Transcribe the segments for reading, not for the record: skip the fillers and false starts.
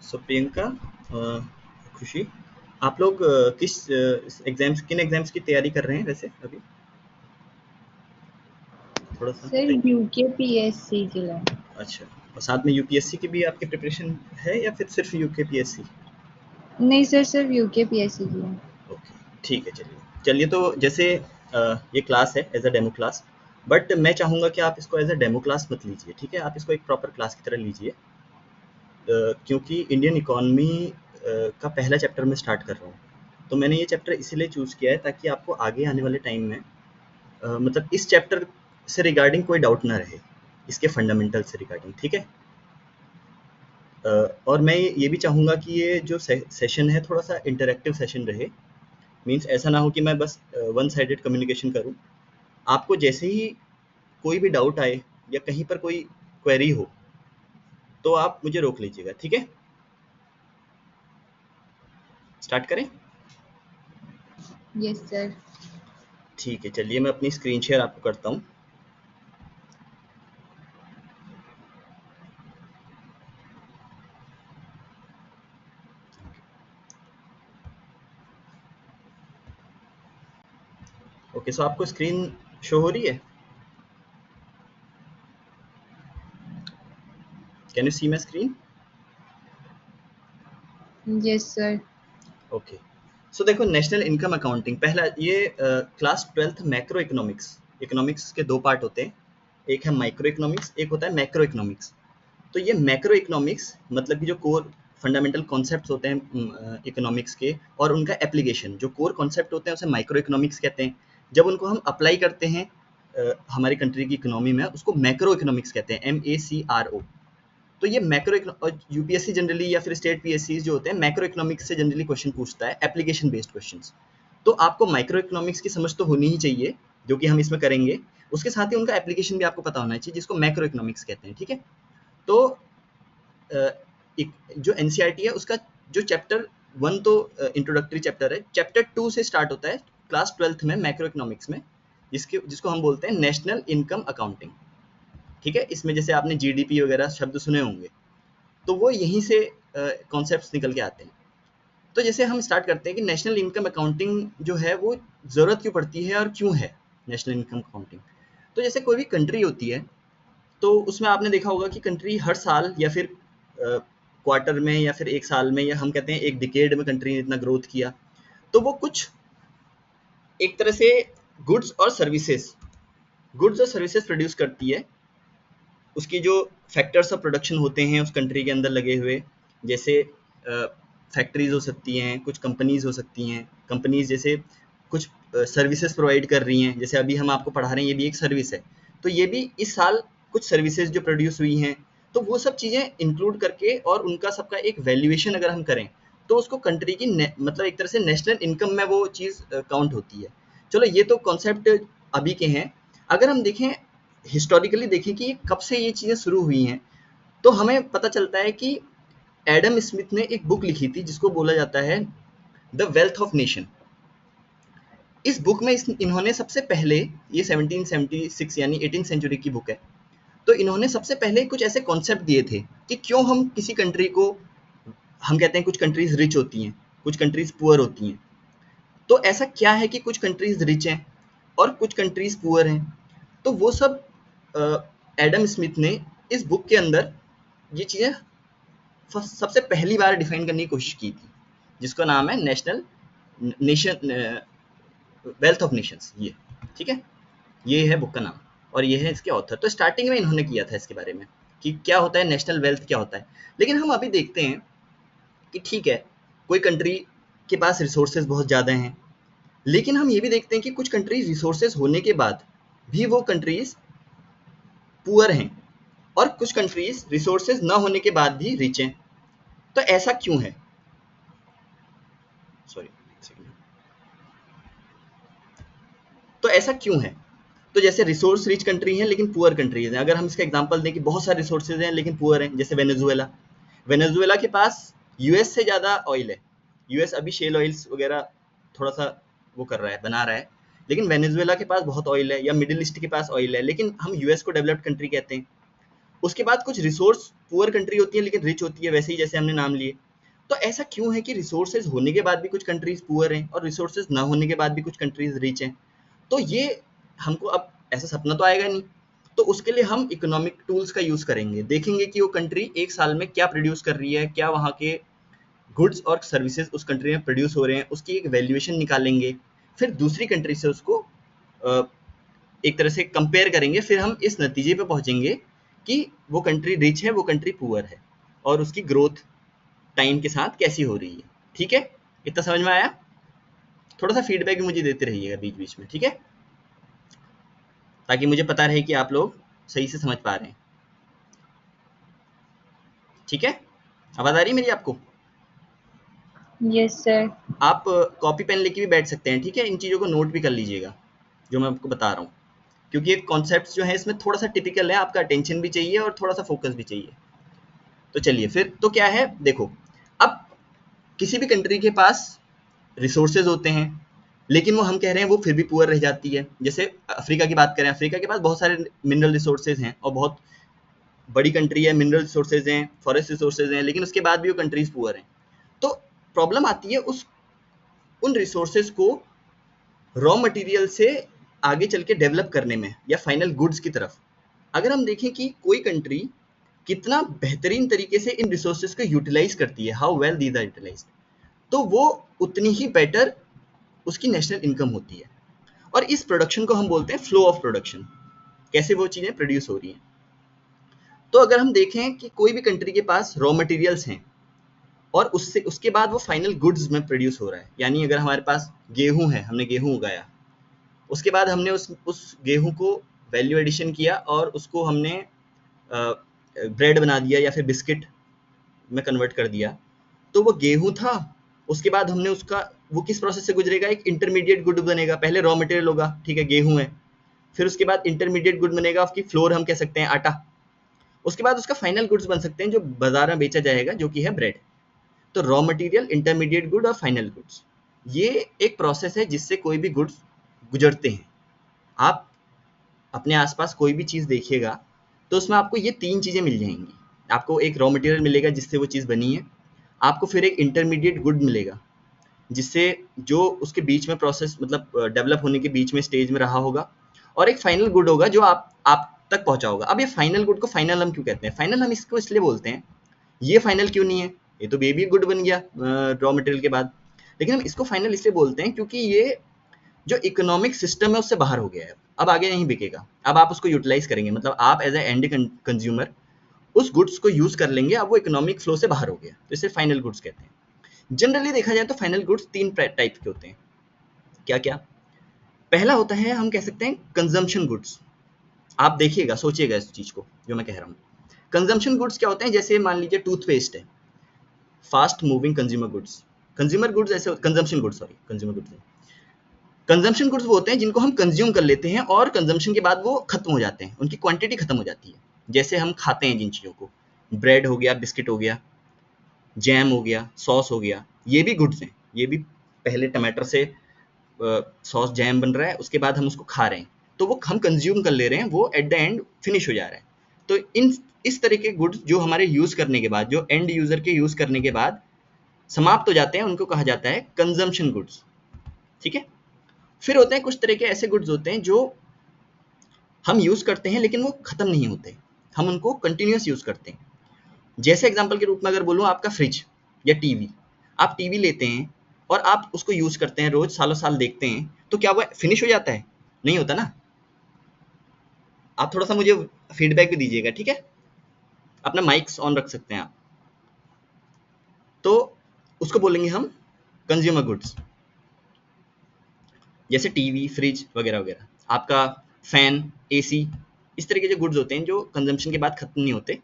सो प्रियंका, खुशी, आप लोग किस किन एग्जाम्स की तैयारी कर रहे हैं वैसे अभी? थोड़ा सा सर बताइए। यूकेपीएससी के लिए। अच्छा, और साथ में यूपीएससी की भी आपकी प्रिपरेशन है या फिर सिर्फ यूकेपीएससी? नहीं सर, सिर्फ यूकेपीएससी के लिए। ओके, ठीक है। चलिए चलिए, तो जैसे ये क्लास है as a demo class, but मैं चाहूँगा कि आप इसको एज अ डेमो क्लास मत लीजिए, ठीक है? आप इसको एक प्रॉपर क्लास की तरह लीजिए, क्योंकि इंडियन इकोनॉमी का पहला चैप्टर मैं स्टार्ट कर रहा हूँ। तो मैंने ये चैप्टर इसीलिए चूज़ किया है ताकि आपको आगे आने वाले टाइम में मतलब इस चैप्टर से रिगार्डिंग कोई डाउट ना रहे, इसके फंडामेंटल से रिगार्डिंग, ठीक है? और मैं ये भी चाहूँगा कि ये जो सेशन है थोड़ा सा इंटरेक्टिव सेशन रहे। मीन्स ऐसा ना हो कि मैं बस वन साइडेड कम्युनिकेशन करूँ। आपको जैसे ही कोई भी डाउट आए या कहीं पर कोई क्वेरी हो तो आप मुझे रोक लीजिएगा, ठीक है? स्टार्ट करें? Yes sir. ठीक है, चलिए मैं अपनी स्क्रीन शेयर आपको करता हूँ। ओके, सो आपको स्क्रीन शो हो रही है? Can you see my screen? Yes sir. Okay, so देखो, नेशनल इनकम अकाउंटिंग पहला ये class 12th macro economics. Economics के दो पार्ट होते हैं, एक है माइक्रो इकोनॉमिक्स, एक होता है मैक्रो इकोनॉमिक्स। तो ये मैक्रो इकोनॉमिक्स मतलब कि जो कोर फंडामेंटल कॉन्सेप्ट्स होते हैं इकोनॉमिक्स के और उनका एप्लीकेशन, जो कोर कॉन्सेप्ट होते हैं उसे माइक्रो इकोनॉमिक्स कहते हैं। जब उनको हम अप्लाई करते हैं हमारी कंट्री की इकोनॉमी में, उसको मैक्रो इकोनॉमिक्स कहते हैं, MACRO। तो ये मैक्रो और यूपीएससी जनरली या फिर स्टेट पीएससी जो होते हैं मैक्रो इकोनॉमिक्स से जनरली क्वेश्चन पूछता है, एप्लीकेशन बेस्ड क्वेश्चंस। तो आपको माइक्रो इकोनॉमिक्स की समझ तो होनी ही चाहिए, जो कि हम इसमें करेंगे। उसके साथ ही उनका एप्लीकेशन भी आपको पता होना चाहिए, जिसको मैक्रो इकोनॉमिक्स कहते हैं, ठीक है? तो जो एनसीईआरटी है उसका जो चैप्टर 1 तो इंट्रोडक्टरी चैप्टर है, चैप्टर 2 से स्टार्ट होता है क्लास 12th में मैक्रो इकोनॉमिक्स में, जिसको हम बोलते हैं नेशनल इनकम अकाउंटिंग, ठीक है? इसमें जैसे आपने जीडीपी वगैरह शब्द सुने होंगे, तो वो यहीं से कॉन्सेप्ट्स निकल के आते हैं। तो जैसे हम स्टार्ट करते हैं कि नेशनल इनकम अकाउंटिंग जो है वो ज़रूरत क्यों पड़ती है और क्यों है नेशनल इनकम अकाउंटिंग। तो जैसे कोई भी कंट्री होती है, तो उसमें आपने देखा होगा कि कंट्री हर साल या फिर क्वार्टर में या फिर एक साल में, या हम कहते हैं एक डिकेड में कंट्री ने इतना ग्रोथ किया, तो वो कुछ एक तरह से गुड्स और सर्विसेज प्रोड्यूस करती है। उसकी जो फैक्टर्स ऑफ प्रोडक्शन होते हैं उस कंट्री के अंदर लगे हुए, जैसे फैक्ट्रीज हो सकती हैं, कुछ कंपनीज हो सकती हैं। कंपनीज जैसे कुछ सर्विसेज प्रोवाइड कर रही हैं, जैसे अभी हम आपको पढ़ा रहे हैं, ये भी एक सर्विस है। तो ये भी इस साल कुछ सर्विसेज जो प्रोड्यूस हुई हैं, तो वो सब चीज़ें इंक्लूड करके और उनका सबका एक वैल्यूएशन अगर हम करें, तो उसको कंट्री की मतलब एक तरह से नेशनल इनकम में वो चीज़ काउंट होती है। चलो, ये तो कॉन्सेप्ट अभी के हैं। अगर हम देखें, हिस्टोरिकली देखें कि कब से ये चीज़ें शुरू हुई हैं, तो हमें पता चलता है कि एडम स्मिथ ने एक बुक लिखी थी जिसको बोला जाता है द वेल्थ ऑफ नेशन। इस बुक में इन्होंने सबसे पहले, ये 1776 यानी 18th सेंचुरी की बुक है, तो इन्होंने सबसे पहले कुछ ऐसे कॉन्सेप्ट दिए थे कि क्यों हम किसी कंट्री को, हम कहते हैं कुछ कंट्रीज रिच होती हैं, कुछ कंट्रीज पुअर होती हैं। तो ऐसा क्या है कि कुछ कंट्रीज रिच हैं और कुछ कंट्रीज पुअर हैं? तो वो सब एडम स्मिथ ने इस बुक के अंदर ये चीज़ें सबसे पहली बार डिफाइन करने की कोशिश की थी, जिसका नाम है national nation wealth of Nations, ये, ठीक है? ये है बुक का नाम और ये है इसके ऑथर। तो स्टार्टिंग में इन्होंने किया था इसके बारे में कि क्या होता है नेशनल वेल्थ, क्या होता है। लेकिन हम अभी देखते हैं कि ठीक है, कोई कंट्री के पास रिसोर्सेज बहुत ज़्यादा हैं, लेकिन हम ये भी देखते हैं कि कुछ कंट्रीज रिसोर्सेज होने के बाद भी वो कंट्रीज पुअर हैं, और कुछ कंट्रीज रिसोर्सेज ना होने के बाद भी रिच हैं। तो ऐसा क्यों है? सॉरी, तो ऐसा क्यों है? तो जैसे रिसोर्स रिच कंट्री हैं लेकिन पुअर कंट्रीज हैं। अगर हम इसका एग्जांपल दें कि बहुत सारे रिसोर्सेज हैं लेकिन पुअर हैं, जैसे वेनेजुएला। वेनेजुएला के पास यूएस से ज़्यादा ऑयल है। यूएस अभी शेल ऑयल्स वगैरह थोड़ा सा वो कर रहा है, बना रहा है, लेकिन वेनेजुएला के पास बहुत ऑयल है, या मिडिल ईस्ट के पास ऑयल है, लेकिन हम यूएस को डेवलप्ड कंट्री कहते हैं। उसके बाद कुछ रिसोर्स पुअर कंट्री होती है लेकिन रिच होती है, वैसे ही जैसे हमने नाम लिए। तो ऐसा क्यों है कि रिसोर्सेज होने के बाद भी कुछ कंट्रीज पुअर हैं और रिसोर्सेज ना होने के बाद भी कुछ कंट्रीज रिच हैं? तो ये हमको अब ऐसा सपना तो आएगा नहीं, तो उसके लिए हम इकोनॉमिक टूल्स का यूज करेंगे, देखेंगे कि वो कंट्री एक साल में क्या प्रोड्यूस कर रही है, क्या वहाँ के गुड्स और सर्विसेज उस कंट्री में प्रोड्यूस हो रहे हैं, उसकी एक वैल्यूएशन निकालेंगे, फिर दूसरी कंट्री से उसको एक तरह से कंपेयर करेंगे, फिर हम इस नतीजे पे पहुंचेंगे कि वो कंट्री रिच है, वो कंट्री पुअर है, और उसकी ग्रोथ टाइम के साथ कैसी हो रही है। ठीक है, इतना समझ में आया? थोड़ा सा फीडबैक भी मुझे देते रहिएगा बीच बीच में, ठीक है, ताकि मुझे पता रहे कि आप लोग सही से समझ पा रहे हैं। ठीक है, आवाज आ रही है मेरी आपको? Yes sir. आप कॉपी पेन लेके भी बैठ सकते हैं, ठीक है, इन चीज़ों को नोट भी कर लीजिएगा जो मैं आपको बता रहा हूँ, क्योंकि ये कॉन्सेप्ट्स जो है इसमें थोड़ा सा टिपिकल है, आपका अटेंशन भी चाहिए और थोड़ा सा फोकस भी चाहिए। तो चलिए फिर, तो क्या है, देखो, अब किसी भी कंट्री के पास रिसोर्सेज होते हैं, लेकिन वो हम कह रहे हैं वो फिर भी पुअर रह जाती है। जैसे अफ्रीका की बात करें, अफ्रीका के पास बहुत सारे मिनरल रिसोर्सेज हैं और बहुत बड़ी कंट्री है, मिनरल रिसोर्सेज हैं, फॉरेस्ट रिसोर्सेज हैं, लेकिन उसके बाद भी वो कंट्रीज पुअर हैं। तो प्रॉब्लम आती है उन रिसोर्सेज को रॉ मटेरियल से आगे चल के डेवलप करने में या फाइनल गुड्स की तरफ। अगर हम देखें कि कोई कंट्री कितना बेहतरीन तरीके से इन रिसोर्सेज को यूटिलाइज करती है, how well these are utilised, तो वो उतनी ही बेटर उसकी नेशनल इनकम होती है। और इस प्रोडक्शन को हम बोलते हैं फ्लो ऑफ प्रोडक्शन, कैसे वो चीज़ें प्रोड्यूस हो रही हैं। तो अगर हम देखें कि कोई भी कंट्री के पास रॉ मटेरियल्स हैं और उससे उसके बाद वो फाइनल गुड्स में प्रोड्यूस हो रहा है, यानी अगर हमारे पास गेहूं है, हमने गेहूं उगाया, उसके बाद हमने उस गेहूं को वैल्यू एडिशन किया और उसको हमने ब्रेड बना दिया या फिर बिस्किट में कन्वर्ट कर दिया, तो वो गेहूं था, उसके बाद हमने उसका, वो किस प्रोसेस से गुजरेगा, एक इंटरमीडिएट गुड बनेगा, पहले रॉ मटेरियल होगा, ठीक है, गेहूं है, फिर उसके बाद इंटरमीडिएट गुड बनेगा, उसकी फ्लोर हम कह सकते हैं आटा, उसके बाद उसका फाइनल गुड्स बन सकते हैं जो बाजार में बेचा जाएगा, जो कि है ब्रेड। तो रॉ मटेरियल, इंटरमीडिएट गुड और फाइनल गुड्स, ये एक प्रोसेस है जिससे कोई भी गुड्स गुजरते हैं। आप अपने आसपास कोई भी चीज़ देखिएगा तो उसमें आपको ये तीन चीज़ें मिल जाएंगी। आपको एक रॉ मटेरियल मिलेगा जिससे वो चीज़ बनी है, आपको फिर एक इंटरमीडिएट गुड मिलेगा जिससे जो उसके बीच में प्रोसेस, मतलब डेवलप होने के बीच में स्टेज में रहा होगा, और एक फाइनल गुड होगा जो आप तक पहुंचा होगा। अब ये फाइनल गुड को फाइनल हम क्यों कहते हैं? फाइनल हम इसको इसलिए बोलते हैं, ये फाइनल क्यों नहीं है, ये तो बेबी गुड बन गया रॉ मटेरियल के बाद, लेकिन हम इसको फाइनल इसलिए बोलते हैं क्योंकि ये जो इकोनॉमिक सिस्टम है उससे बाहर हो गया है, अब आगे नहीं बिकेगा, अब आप उसको यूटिलाइज करेंगे, मतलब आप एज ए एंड कंज्यूमर उस गुड्स को यूज कर लेंगे, अब वो इकोनॉमिक फ्लो से बाहर हो गया, तो इसे फाइनल गुड्स कहते हैं। जनरली देखा जाए तो फाइनल गुड्स तीन टाइप के होते हैं। क्या क्या? पहला होता है, हम कह सकते हैं कंजम्पशन गुड्स। आप देखिएगा, सोचिएगा इस चीज को जो मैं कह रहा हूँ। कंजम्पशन गुड्स क्या होते हैं? जैसे मान लीजिए टूथपेस्ट है, fast moving consumer goods. Consumer goods ऐसे, consumption goods, sorry, consumer goods, consumption goods वो होते हैं जिनको हम कंज्यूम कर लेते हैं और कंजम्पशन के बाद वो खत्म हो जाते हैं, उनकी क्वांटिटी खत्म हो जाती है। जैसे हम खाते हैं जिन चीज़ों को, ब्रेड हो गया, बिस्किट हो गया, जैम हो गया, सॉस हो गया, ये भी गुड्स हैं। ये भी पहले टमाटर से सॉस जैम बन रहा है, उसके बाद हम उसको खा रहे हैं, तो वो हम कंज्यूम कर ले रहे हैं, वो एट द एंड फिनिश हो जा रहा है। तो इस तरह के गुड्स जो हमारे यूज़ करने के बाद, जो एंड यूज़र के यूज़ करने के बाद समाप्त हो जाते हैं, उनको कहा जाता है कंजम्पशन गुड्स। ठीक है, फिर होते हैं कुछ तरह के ऐसे गुड्स होते हैं जो हम यूज़ करते हैं लेकिन वो ख़त्म नहीं होते, हम उनको कंटिन्यूस यूज़ करते हैं। जैसे एग्जांपल के रूप में अगर बोलूँ, आपका फ्रिज या टीवी, आप टीवी लेते हैं और आप उसको यूज़ करते हैं, रोज सालों साल देखते हैं, तो क्या वो फिनिश हो जाता है? नहीं होता ना। आप थोड़ा सा मुझे फीडबैक भी दीजिएगा, ठीक है, अपना माइक्स ऑन रख सकते हैं आप। तो उसको बोलेंगे हम कंज्यूमर गुड्स, जैसे टीवी, फ्रिज वगैरह वगैरह, आपका फैन, एसी, इस तरह के जो गुड्स होते हैं जो कंजम्पशन के बाद खत्म नहीं होते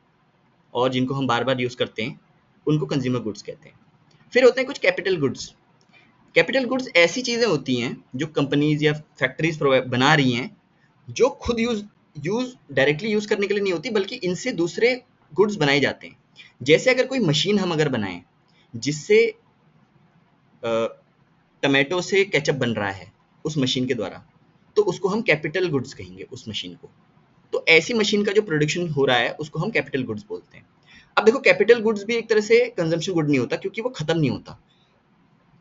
और जिनको हम बार बार यूज़ करते हैं, उनको कंज्यूमर गुड्स कहते हैं। फिर होते हैं कुछ कैपिटल गुड्स। कैपिटल गुड्स ऐसी चीज़ें होती हैं जो कंपनीज या फैक्ट्रीज बना रही हैं, जो खुद यूज़ डायरेक्टली यूज़ करने के लिए नहीं होती, बल्कि इनसे दूसरे गुड्स बनाए जाते हैं। जैसे अगर कोई मशीन हम अगर बनाएं जिससे टमाटो से केचप बन रहा है उस मशीन के द्वारा, तो उसको हम कैपिटल गुड्स कहेंगे उस मशीन को। तो ऐसी मशीन का जो प्रोडक्शन हो रहा है उसको हम कैपिटल गुड्स बोलते हैं। अब देखो कैपिटल गुड्स भी एक तरह से कंजम्पशन गुड नहीं होता, क्योंकि वो खत्म नहीं होता,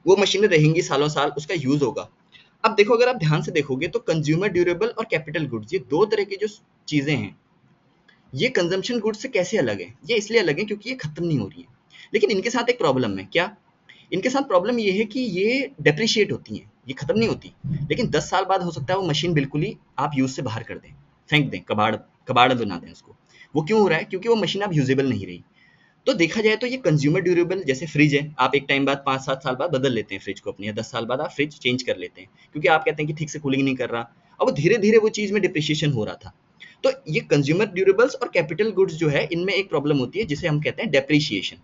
वो मशीनें रहेंगी सालों साल, उसका यूज होगा। अब देखो अगर आप ध्यान से देखोगे तो कंज्यूमर ड्यूरेबल और कैपिटल गुड्स, ये दो तरह की जो चीजें हैं, ये कंजम्पशन गुड्स से कैसे अलग है? ये इसलिए अलग है क्योंकि ये खत्म नहीं हो रही है, लेकिन इनके साथ एक प्रॉब्लम है। क्या? इनके साथ प्रॉब्लम ये है कि ये डेप्रिशिएट होती हैं, ये खत्म नहीं होती, लेकिन 10 साल बाद हो सकता है वो मशीन बिल्कुल ही आप यूज से बाहर कर दें, फेंक दें, कबाड़ कबाड़ बना दें उसको। वो क्यों हो रहा है? क्योंकि वो मशीन अब यूजेबल नहीं रही। तो देखा जाए तो ये कंज्यूमर ड्यूरेबल, जैसे फ्रिज है, आप एक टाइम बाद 5-7 साल बाद बदल लेते हैं फ्रिज को अपनी, या 10 साल बाद आप फ्रिज चेंज कर लेते हैं, क्योंकि आप कहते हैं कि ठीक से कूलिंग नहीं कर रहा। अब वो धीरे धीरे वो चीज में डिप्रिशिएशन हो रहा था। तो ये कंज्यूमर ड्यूरेबल्स और कैपिटल गुड्स जो है, इनमें एक प्रॉब्लम होती है जिसे हम कहते हैं डेप्रिशिएशन।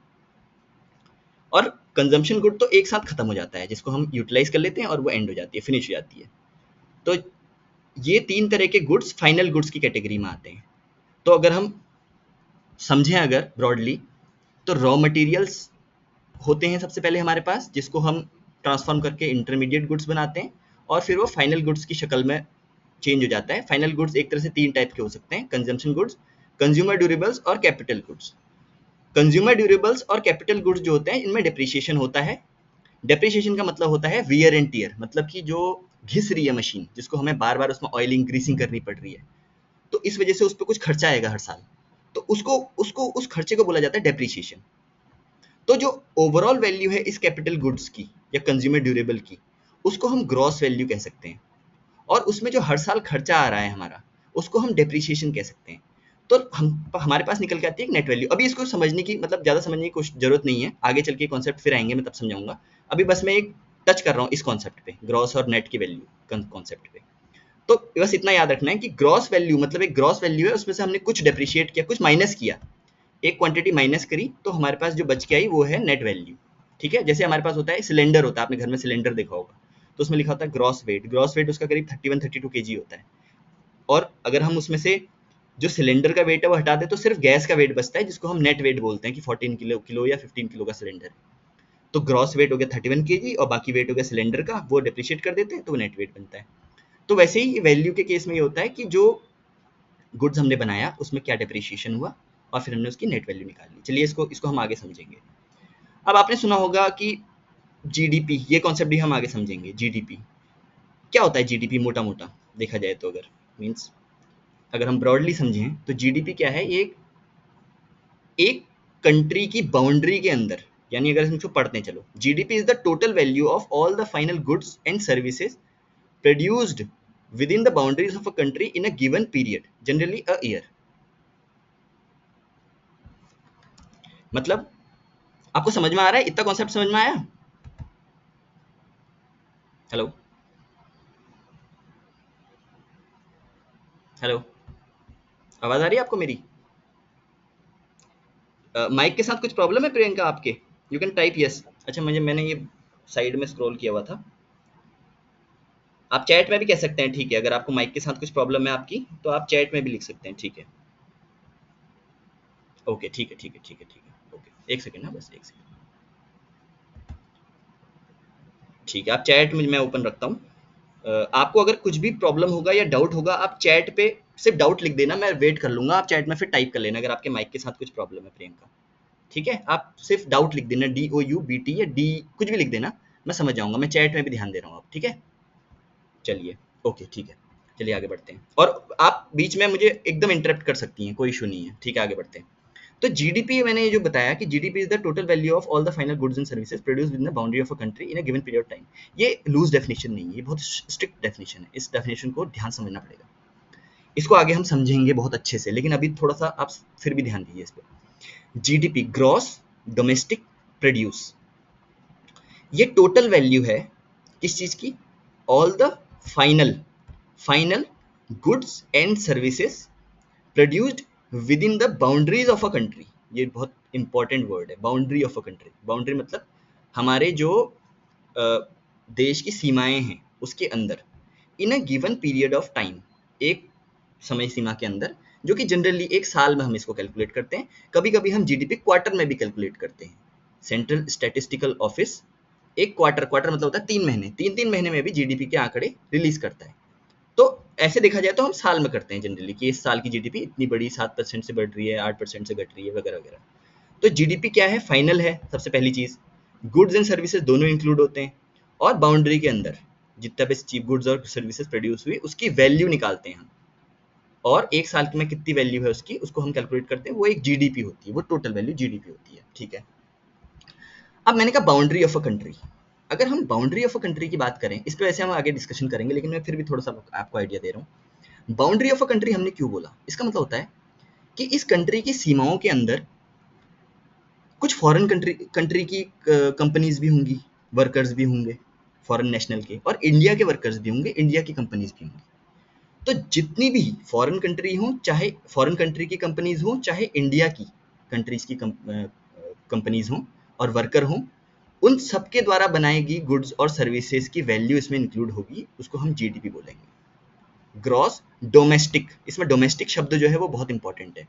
और कंजम्पशन गुड तो एक साथ खत्म हो जाता है, जिसको हम यूटिलाइज कर लेते हैं और वो एंड हो जाती है, फिनिश हो जाती है। तो ये 3 तरह के गुड्स फाइनल गुड्स की कैटेगरी में आते हैं। तो अगर हम समझें अगर ब्रॉडली, तो रॉ मटेरियल्स होते हैं सबसे पहले हमारे पास, जिसको हम ट्रांसफॉर्म करके इंटरमीडिएट गुड्स बनाते हैं, और फिर वो फाइनल गुड्स की शक्ल में चेंज हो जाता है। फाइनल गुड्स एक तरह से 3 टाइप के हो सकते हैं: कंजम्पशन गुड्स, कंज्यूमर ड्यूरेबल्स और कैपिटल गुड्स। कंज्यूमर ड्यूरेबल्स और कैपिटल गुड्स जो होते हैं, इनमें डेप्रिसिएशन होता है। डेप्रिसिएशन का मतलब होता है वियर एंड टियर, मतलब कि जो घिस रही है मशीन, जिसको हमें बार बार उसमें ऑयलिंग ग्रीसिंग करनी पड़ रही है, तो इस वजह से उस पर कुछ खर्चा आएगा हर साल, तो उसको उसको उस खर्चे को बोला जाता है डेप्रिसिएशन। तो जो ओवरऑल वैल्यू है इस कैपिटल गुड्स की या कंज्यूमर ड्यूरेबल की, उसको हम ग्रॉस वैल्यू कह सकते हैं, और उसमें जो हर साल खर्चा आ रहा है हमारा, उसको हम डेप्रिसिएशन कह सकते हैं। तो हम हमारे पास निकल के आती है एक नेट वैल्यू। अभी इसको समझने की मतलब ज़्यादा समझने की कुछ जरूरत नहीं है, आगे चल के कॉन्सेप्ट फिर आएंगे, मैं तब समझाऊंगा। अभी बस मैं एक टच कर रहा हूँ इस कॉन्सेप्ट पे, ग्रॉस और नेट की वैल्यू कॉन्सेप्ट पे। तो बस इतना याद रखना है कि ग्रॉस वैल्यू मतलब एक ग्रॉस वैल्यू है, उसमें से हमने कुछ डेप्रिशिएट किया, कुछ माइनस किया, एक क्वांटिटी माइनस करी, तो हमारे पास जो बच के आई वो है नेट वैल्यू। ठीक है? जैसे हमारे पास होता है सिलेंडर, होता है, आपने घर में सिलेंडर देखा होगा, तो उसमें लिखा होता है ग्रॉस वेट। ग्रॉस वेट उसका करीब 31-32 केजी होता है, और अगर हम उसमें से जो सिलेंडर का वेट है वो हटा दे तो सिर्फ गैस का वेट बचता है, जिसको हम नेट वेट बोलते हैं कि 14 किलो या 15 किलो का सिलेंडर है। तो ग्रॉस वेट हो गया 31 केजी, और बाकी वेट हो गया सिलेंडर का, वो डिप्रिशिएट कर देते हैं तो वो नेट वेट बनता है। तो वैसे ही वैल्यू के केस में ये होता है कि जो गुड्स हमने बनाया उसमें क्या डिप्रिशिएशन हुआ, और फिर हमने उसकी नेट वैल्यू निकाल ली। चलिए इसको इसको हम आगे समझेंगे। अब आपने सुना होगा कि जीडीपी, ये कॉन्सेप्ट भी हम आगे समझेंगे। जीडीपी क्या होता है? जीडीपी मोटा मोटा देखा जाए तो, अगर मीन्स अगर हम ब्रॉडली समझें तो जीडीपी क्या है? ये एक कंट्री की बाउंड्री के अंदर, यानी अगर हम इसको पढ़ते हैं, चलो, GDP is the total value of all the final goods and services produced within the boundaries of a country in a given period, generally a year. मतलब आपको समझ में आ रहा है? इतना कॉन्सेप्ट समझ में आया? हेलो हेलो, आवाज आ रही है आपको मेरी? माइक के साथ कुछ प्रॉब्लम है प्रियंका आपके? You can type yes. अच्छा, मैंने ये साइड में स्क्रॉल किया हुआ था। आप चैट में भी कह सकते हैं, ठीक है? अगर आपको माइक के साथ कुछ प्रॉब्लम है आपकी, तो आप चैट में भी लिख सकते हैं, ठीक है? ओके, ठीक है, ठीक है, ठीक है, ठीक है, ओके, एक सेकेंड ना, बस एक सेकेंड। ठीक है, आप चैट में मैं ओपन रखता हूँ। आपको अगर कुछ भी प्रॉब्लम होगा या डाउट होगा, आप चैट पे सिर्फ डाउट लिख देना, मैं वेट कर लूंगा। आप चैट में फिर टाइप कर लेना अगर आपके माइक के साथ कुछ प्रॉब्लम है, प्रियंका। ठीक है? आप सिर्फ डाउट लिख देना, DOUBT या डी कुछ भी लिख देना, मैं समझ जाऊंगा। मैं चैट में भी ध्यान दे रहा हूँ अब, ठीक है? चलिए, ओके, ठीक है, चलिए आगे बढ़ते हैं। और आप बीच में मुझे एकदम इंटरप्ट कर सकती हैं, कोई इशू नहीं है, ठीक है? आगे बढ़ते हैं। तो जीडीपी, मैंने ये जो बताया कि GDP is the total value of all the final goods and services produced within the boundary of a country in a given period of time. ये लूज डेफिनेशन नहीं है, ये बहुत स्ट्रिक्ट डेफिनेशन है। इस डेफिनेशन को ध्यान समझना पड़ेगा, इसको आगे हम समझेंगे बहुत अच्छे से, लेकिन अभी थोड़ा सा आप फिर भी ध्यान दीजिए इस पर। जीडीपी, ग्रॉस डोमेस्टिक प्रोड्यूस, ये टोटल वैल्यू है किस चीज की? All the final final goods and services produced within the boundaries of a country. ये बहुत इंपॉर्टेंट वर्ड है, boundary of a country. Boundary मतलब हमारे जो देश की सीमाएं हैं उसके अंदर, in a given period of time, एक समय सीमा के अंदर, जो कि जनरली एक साल में हम इसको कैलकुलेट करते हैं। कभी कभी हम जीडीपी क्वार्टर में भी कैलकुलेट करते हैं। सेंट्रल स्टैटिस्टिकल ऑफिस एक क्वार्टर मतलब होता है 3 महीने, 3 महीने में भी जीडीपी के आंकड़े रिलीज करता है। तो ऐसे देखा जाए तो हम साल में करते हैं जनरली कि इस साल की जीडीपी इतनी बड़ी 7% से बढ़ रही है, 8% से घट रही है, वगैरह वगैरह। तो जीडीपी क्या है? फाइनल है सबसे पहली चीज। गुड्स एंड सर्विसेज दोनों इंक्लूड होते हैं, और बाउंड्री के अंदर जितना भी चीप गुड्स और सर्विसेज प्रोड्यूस हुई उसकी वैल्यू निकालते हैं हम, और एक साल में कितनी वैल्यू है उसकी उसको हम कैलकुलेट करते हैं, वो एक जीडीपी होती है, वो टोटल वैल्यू जीडीपी होती है। ठीक है, अब मैंने कहा बाउंड्री ऑफ अ कंट्री। अगर हम बाउंड्री ऑफ अ कंट्री की बात करें, इस पर वैसे हम आगे डिस्कशन करेंगे, लेकिन मैं फिर भी थोड़ा सा आपको आइडिया दे रहा हूँ। बाउंड्री ऑफ अ कंट्री हमने क्यों बोला? इसका मतलब होता है कि इस कंट्री की सीमाओं के अंदर कुछ फॉरेन कंट्री की कंपनीज भी होंगी, वर्कर्स भी होंगे फॉरेन नेशनल के, और इंडिया के वर्कर्स भी होंगे, इंडिया की कंपनीज भी होंगी। तो जितनी भी फॉरेन कंट्री हो, चाहे फॉरेन कंट्री की कंपनीज हो, चाहे इंडिया की कंट्रीज की कंपनीज हो और वर्कर हो, उन सबके द्वारा बनाएगी गुड्स और सर्विसेज की वैल्यू इसमें इंक्लूड होगी, उसको हम जीडीपी बोलेंगे, ग्रॉस डोमेस्टिक। इसमें डोमेस्टिक शब्द जो है वो बहुत इंपॉर्टेंट है।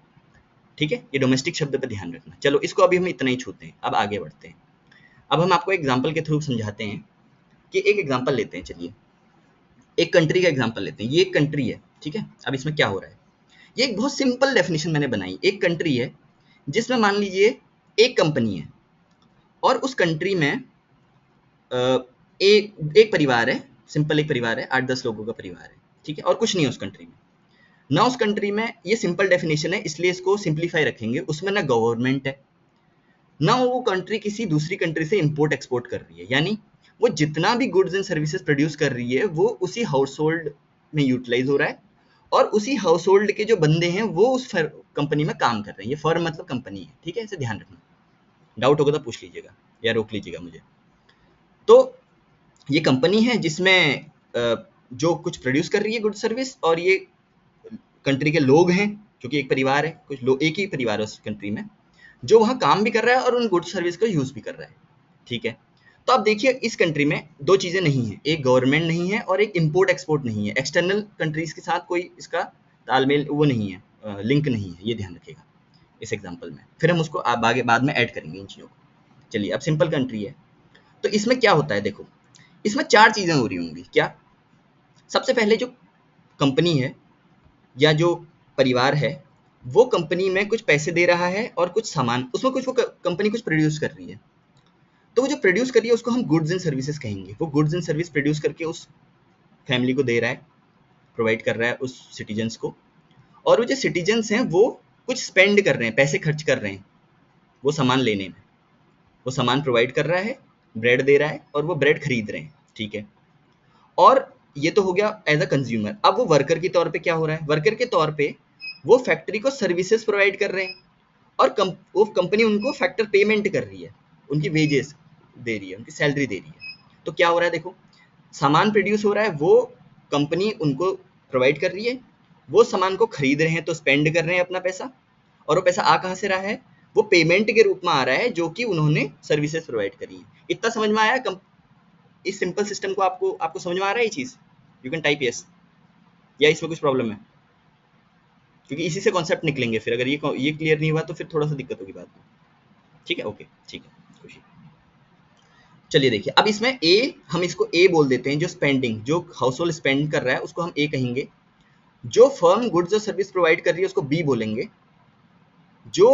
ठीक है, ये डोमेस्टिक शब्द पर ध्यान रखना। चलो इसको अभी हम इतना ही छूते हैं, अब आगे बढ़ते हैं। अब हम आपको एग्जाम्पल के थ्रू समझाते हैं कि एक एग्जाम्पल लेते हैं। चलिए एक कंट्री का एग्जाम्पल लेते हैं। ये एक कंट्री है, ठीक है। अब इसमें क्या हो रहा है, ये एक बहुत सिंपल डेफिनेशन मैंने बनाई। एक कंट्री है जिसमें मान लीजिए एक कंपनी है, और उस कंट्री में एक एक परिवार है, सिंपल एक परिवार है, 8-10 लोगों का परिवार है, ठीक है, और कुछ नहीं है उस कंट्री में ना। उस कंट्री में, ये सिंपल डेफिनेशन है इसलिए इसको सिंप्लीफाई रखेंगे, उसमें ना गवर्नमेंट है, ना वो कंट्री किसी दूसरी कंट्री से इंपोर्ट एक्सपोर्ट कर रही है, यानी वो जितना भी गुड्स एंड सर्विसेज प्रोड्यूस कर रही है वो उसी हाउस होल्ड में यूटिलाइज हो रहा है, और उसी हाउस होल्ड के जो बंदे हैं वो उस कंपनी में काम कर रहे हैं। ये फर्म मतलब कंपनी है, ठीक है, इसे ध्यान रखना। डाउट होगा तो पूछ लीजिएगा या रोक लीजिएगा मुझे। तो ये कंपनी है जिसमें जो कुछ प्रोड्यूस कर रही है गुड सर्विस, और ये कंट्री के लोग हैं, क्योंकि एक परिवार है, कुछ लोग, एक ही परिवार है उस कंट्री में, जो वहाँ काम भी कर रहा है और उन गुड सर्विस का यूज भी कर रहा है। ठीक है, तो आप देखिए इस कंट्री में दो चीजें नहीं है, एक गवर्नमेंट नहीं है और एक इम्पोर्ट एक्सपोर्ट नहीं है, एक्सटर्नल कंट्रीज के साथ कोई इसका तालमेल वो नहीं है, लिंक नहीं है, ये ध्यान रखिएगा इस एग्जाम्पल में। फिर हम उसको आगे बाद में ऐड करेंगे इन चीज़ों को। चलिए अब सिंपल कंट्री है, तो इसमें क्या होता है देखो, इसमें चार चीजें हो रही होंगी। क्या? सबसे पहले जो कंपनी है या जो परिवार है, वो कंपनी में कुछ पैसे दे रहा है और कुछ सामान, उसमें कुछ वो कंपनी कुछ प्रोड्यूस कर रही है, तो वो जो प्रोड्यूस कर रही है उसको हम गुड्स एंड सर्विसेज कहेंगे। वो गुड्स एंड सर्विस प्रोड्यूस करके उस फैमिली को दे रहा है, प्रोवाइड कर रहा है उस सिटीजन्स को, और वो जो सिटीजन्स हैं वो कुछ स्पेंड कर रहे हैं, पैसे खर्च कर रहे हैं वो सामान लेने में, वो सामान प्रोवाइड कर रहा है, ब्रेड दे रहा है और वो ब्रेड खरीद रहे हैं। ठीक है, और ये तो हो गया एज अ कंज्यूमर। अब वो वर्कर के तौर पे क्या हो रहा है, वर्कर के तौर पे वो फैक्ट्री को सर्विसेज प्रोवाइड कर रहे हैं, और वो कंपनी उनको फैक्टर पेमेंट कर रही है, उनकी वेजेस दे रही है, उनकी सैलरी दे रही है। तो क्या हो रहा है देखो, सामान प्रोड्यूस हो रहा है, वो कंपनी उनको प्रोवाइड कर रही है, वो सामान को खरीद रहे हैं तो स्पेंड कर रहे हैं अपना पैसा, और वो पैसा आ कहाँ से रहा है, वो पेमेंट के रूप में आ रहा है जो कि उन्होंने सर्विसेज प्रोवाइड करी है। इतना समझ में आया? इस सिंपल सिस्टम को आपको आपको समझ में आ रहा है ये चीज? यू कैन टाइप यस, या इसमें कुछ प्रॉब्लम है? क्योंकि इसी से कॉन्सेप्ट निकलेंगे फिर, अगर ये क्लियर नहीं हुआ तो फिर थोड़ा सा दिक्कत होगी बाद में। ठीक है, ओके, ठीक है, खुशी। चलिए देखिए, अब इसमें ए, हम इसको ए बोल देते हैं, जो स्पेंडिंग, जो हाउस होल्ड स्पेंड कर रहा है उसको हम ए कहेंगे, जो फर्म गुड्स और सर्विस प्रोवाइड कर रही है उसको बी बोलेंगे, जो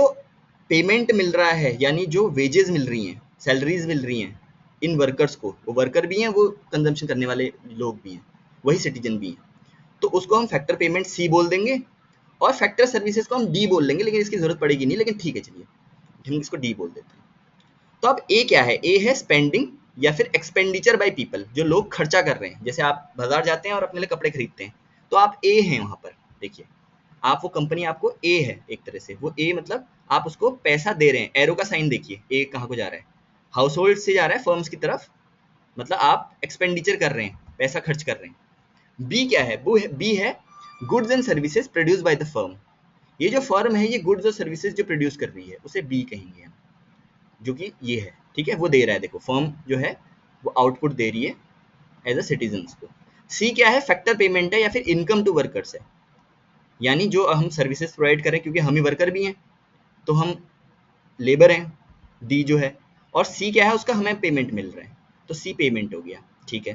पेमेंट मिल रहा है यानी जो वेजेस मिल रही हैं, सैलरीज मिल रही हैं इन वर्कर्स को, वो वर्कर भी हैं, वो कंजम्पशन करने वाले लोग भी हैं, वही सिटीजन भी हैं, तो उसको हम फैक्टर पेमेंट सी बोल देंगे, और फैक्टर सर्विसेज को हम डी बोल लेंगे, लेकिन इसकी जरूरत पड़ेगी नहीं, लेकिन ठीक है चलिए हम इसको डी बोल देते हैं। तो अब ए क्या है? ए है स्पेंडिंग या फिर एक्सपेंडिचर बाय पीपल, जो लोग खर्चा कर रहे हैं। जैसे आप बाजार जाते हैं और अपने लिए कपड़े खरीदते हैं, तो आप ए हैं वहां पर। देखिए आप, वो कंपनी आपको ए है एक तरह से, वो ए मतलब आप उसको पैसा दे रहे हैं। एरो का साइन देखिए, ए कहाँ को जा रहा है, हाउस होल्ड से जा रहा है फर्म्स की तरफ, मतलब आप एक्सपेंडिचर कर रहे हैं, पैसा खर्च कर रहे हैं। बी क्या है? वो बी है goods and services produce by the firm. ये जो फर्म है ये गुड्स और सर्विसेज जो प्रोड्यूस कर रही है उसे बी कहेंगे हम, जो कि ये है। ठीक है, वो दे रहा है, देखो फर्म जो है वो आउटपुट दे रही है एज अ सिटीजन्स को। सी क्या है? फैक्टर पेमेंट है या फिर इनकम टू वर्कर्स है, यानी जो हम सर्विसेज प्रोवाइड करें, क्योंकि हम ही वर्कर भी हैं तो हम लेबर हैं, डी जो है। और सी क्या है? उसका हमें पेमेंट मिल रहा है, तो सी पेमेंट हो गया। ठीक है,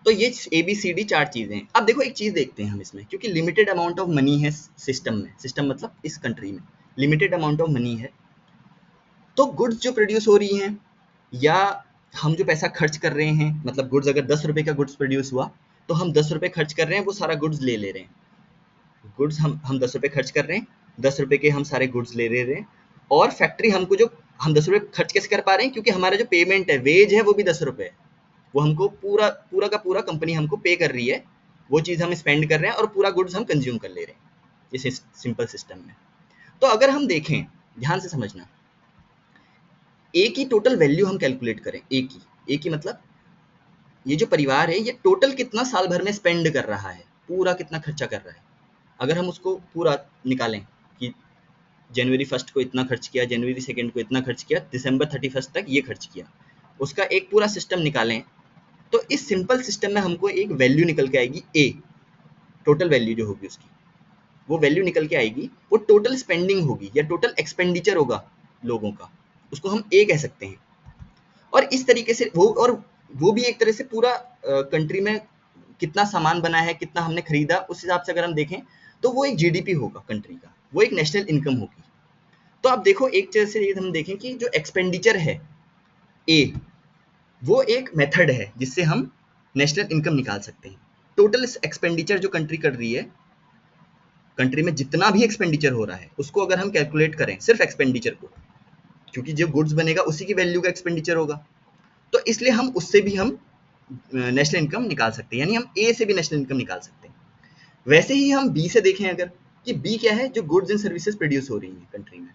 तो ये ABCD 4 चीजें हैं। अब देखो एक चीज देखते हैं हम इसमें, क्योंकि लिमिटेड अमाउंट ऑफ मनी है सिस्टम में, सिस्टम मतलब इस कंट्री में लिमिटेड अमाउंट ऑफ मनी है, तो गुड्स जो प्रोड्यूस हो रही हैं या हम जो पैसा खर्च कर रहे हैं, मतलब गुड्स अगर 10 रुपए का गुड्स प्रोड्यूस हुआ तो हम 10 रुपए खर्च कर रहे हैं, वो सारा गुड्स ले रहे हैं। गुड्स हम 10 रुपए खर्च कर रहे हैं, 10 रुपए के हम सारे गुड्स ले रहे हैं, और फैक्ट्री हमको जो हम 10 रुपए खर्च कैसे कर पा रहे हैं, क्योंकि हमारा जो पेमेंट है, वेज है, वो भी 10 रुपए है। वो हमको पूरा पूरा का पूरा कंपनी हमको पे कर रही है, वो चीज़ हम स्पेंड कर रहे हैं और पूरा गुड्स हम कंज्यूम कर ले रहे हैं इस सिंपल सिस्टम में। तो अगर हम देखें, ध्यान से समझना, ए की टोटल वैल्यू हम कैलकुलेट करें, ए की मतलब ये जो परिवार है ये टोटल कितना साल भर में स्पेंड कर रहा है, पूरा कितना खर्चा कर रहा है, अगर हम उसको पूरा निकालें कि जनवरी 1 को इतना खर्च किया, जनवरी 2 को इतना खर्च किया, दिसंबर 31 तक ये खर्च किया, उसका एक पूरा सिस्टम निकालें, तो इस सिंपल सिस्टम में हमको एक वैल्यू निकल के आएगी ए, टोटल वैल्यू जो होगी उसकी, वो वैल्यू निकल के आएगी, वो टोटल स्पेंडिंग होगी या टोटल एक्सपेंडिचर होगा लोगों का, उसको हम ए कह सकते हैं। और इस तरीके से वो भी एक तरह से पूरा कंट्री में कितना सामान बना है, कितना हमने खरीदा, उस हिसाब से अगर हम देखें तो वो एक जीडीपी होगा कंट्री का, वो एक नेशनल इनकम होगी। तो आप देखो एक तरह से हम देखें कि जो एक्सपेंडिचर है ए, वो एक मेथड है जिससे हम नेशनल इनकम निकाल सकते हैं। टोटल एक्सपेंडिचर जो कंट्री कर रही है, कंट्री में जितना भी एक्सपेंडिचर हो रहा है उसको अगर हम कैलकुलेट करें, सिर्फ एक्सपेंडिचर को, क्योंकि जो गुड्स बनेगा उसी की वैल्यू का एक्सपेंडिचर होगा, तो इसलिए हम उससे भी हम नेशनल इनकम निकाल सकते हैं, यानी हम ए से भी नेशनल इनकम निकाल सकते हैं। वैसे ही हम बी से देखें अगर, कि बी क्या है, जो गुड्स एंड सर्विसेज प्रोड्यूस हो रही हैं कंट्री में,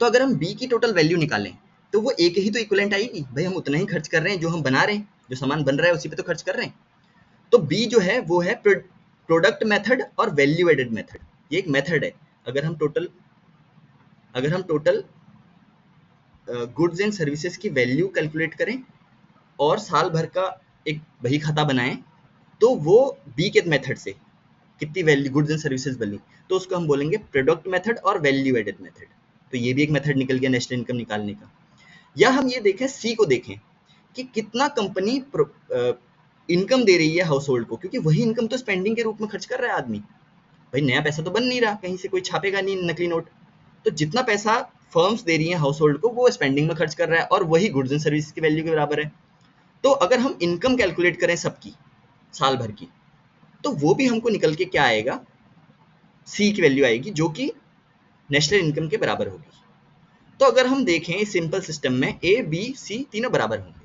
तो अगर हम बी की टोटल वैल्यू निकालें तो वो ए के ही तो इक्वलेंट आएगी, भाई हम उतना ही खर्च कर रहे हैं जो हम बना रहे हैं, जो सामान बन रहा है उसी पे तो खर्च कर रहे हैं। तो बी जो है वो है प्रोडक्ट मेथड और वैल्यू एडेड मेथड, ये एक मेथड है। अगर हम टोटल गुड्स एंड सर्विसेज की वैल्यू कैलकुलेट करें और साल भर का एक बही खाता बनाएं, तो वो बी के मेथड से कितनी वैल्यू गुड्स एंड सर्विसेज बनी, तो उसको हम बोलेंगे प्रोडक्ट मेथड और वैल्यू एडेड मेथड। तो ये भी एक मेथड निकल गया नेशनल इनकम निकालने का। या हम ये देखें, सी को देखें कि कितना कंपनी इनकम दे रही है हाउस होल्ड को, क्योंकि वही इनकम तो स्पेंडिंग के रूप में खर्च कर रहा है आदमी, भाई नया पैसा तो बन नहीं रहा, कहीं से कोई छापेगा नहीं नकली नोट, तो जितना पैसा फर्म्स दे रही हैं हाउस होल्ड को वो स्पेंडिंग में खर्च कर रहा है, और वही गुड्स एंड सर्विस की वैल्यू के बराबर है। तो अगर हम इनकम कैलकुलेट करें सबकी साल भर की, तो वो भी हमको निकल के क्या आएगा, सी की वैल्यू आएगी, जो कि नेशनल इनकम के बराबर होगी। तो अगर हम देखें इस सिंपल सिस्टम में ए बी सी तीनों बराबर होंगे।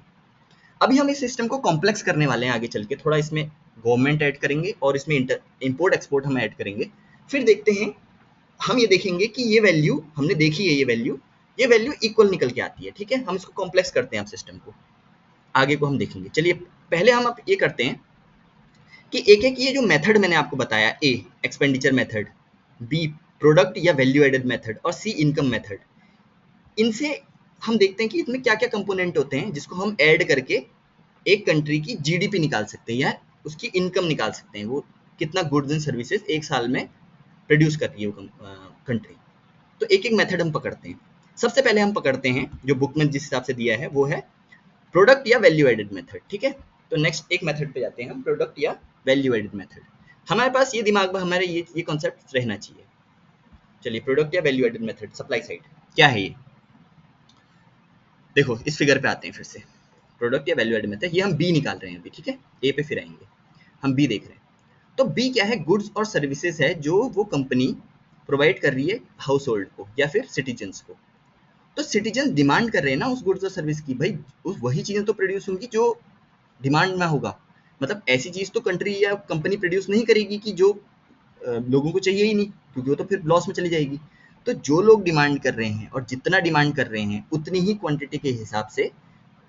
अभी हम इस सिस्टम को कॉम्प्लेक्स करने वाले हैं आगे चल के, थोड़ा इसमें गवर्नमेंट ऐड करेंगे और इसमें इंपोर्ट एक्सपोर्ट हम ऐड करेंगे। फिर देखते हैं, हम ये देखेंगे कि ये वैल्यू हमने देखी है, ये वैल्यू इक्वल निकल के आती है, ठीक है। हम इसको कॉम्प्लेक्स करते हैं, आप सिस्टम को आगे को हम देखेंगे। चलिए पहले हम अब ये करते हैं कि एक एक ये जो मेथड मैंने आपको बताया, ए एक्सपेंडिचर मेथड, बी प्रोडक्ट या वैल्यू एडेड मेथड और सी इनकम मेथड, इनसे हम देखते हैं कि इसमें क्या क्या कंपोनेंट होते हैं जिसको हम ऐड करके एक कंट्री की जीडीपी निकाल सकते हैं या उसकी इनकम निकाल सकते हैं, वो कितना गुड्स एंड सर्विसेज एक साल में प्रोड्यूस कर रही है वो कंट्री। तो एक एक मेथड हम पकड़ते हैं। सबसे पहले हम पकड़ते हैं, जो बुक में जिस हिसाब से दिया है वो है प्रोडक्ट या वैल्यू एडेड मेथड, ठीक है। तो नेक्स्ट एक मेथड पे जाते हैं हम, प्रोडक्ट या वैल्यू एडेड मेथड। हमारे पास ये दिमाग में हमारे ये कॉन्सेप्ट रहना चाहिए। चलिए प्रोडक्ट या value added method, supply side क्या है ये, देखो इस फिगर पे आते हैं फिर से। प्रोडक्ट या वैल्यू एडेड मेथड, ये हम बी निकाल रहे हैं अभी, ठीक है। ए पे फिर आएंगे, हम बी देख रहे हैं। तो बी क्या है, गुड्स और सर्विसेज है जो वो कंपनी प्रोवाइड कर रही है हाउस होल्ड को या फिर सिटीजन्स को। तो सिटीजन डिमांड कर रहे हैं ना उस गुड्स और सर्विस की, भाई उस वही चीज़ें तो प्रोड्यूस होंगी जो डिमांड में होगा। मतलब ऐसी चीज़ तो कंट्री या कंपनी प्रोड्यूस नहीं करेगी कि जो लोगों को चाहिए ही नहीं, क्योंकि वो तो फिर लॉस में चली जाएगी। तो जो लोग डिमांड कर रहे हैं और जितना डिमांड कर रहे हैं उतनी ही क्वांटिटी के हिसाब से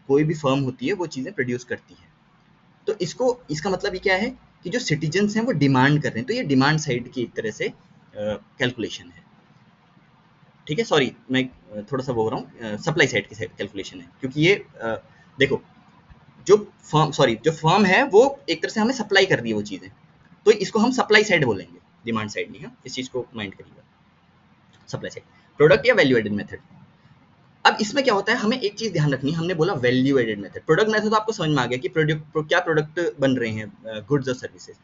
कोई भी फर्म होती है वो चीज़ें प्रोड्यूस करती है। तो इसका मतलब ये क्या है कि जो सिटीजन्स हैं वो डिमांड कर रहे हैं, तो ये डिमांड साइड की एक तरह से कैलकुलेशन है, ठीक है। सॉरी मैं थोड़ा सा बोल रहा हूँ, सप्लाई साइड की कैलकुलेशन है, क्योंकि ये देखो जो फर्म है वो एक तरह से हमें सप्लाई कर रही है वो चीज़ें, तो इसको हम सप्लाई साइड बोलेंगे, डिमांड साइड नहीं है। इस चीज़ को माइंड करिएगा, सप्लाई साइड। प्रोडक्ट या वैल्यू एडेड मेथड, अब इसमें क्या होता है, हमें एक चीज ध्यान रखनी है, हमने बोला value added method. Product method तो आपको समझ में आ गया कि क्या प्रोडक्ट बन रहे हैं, गुड्स और सर्विसेज।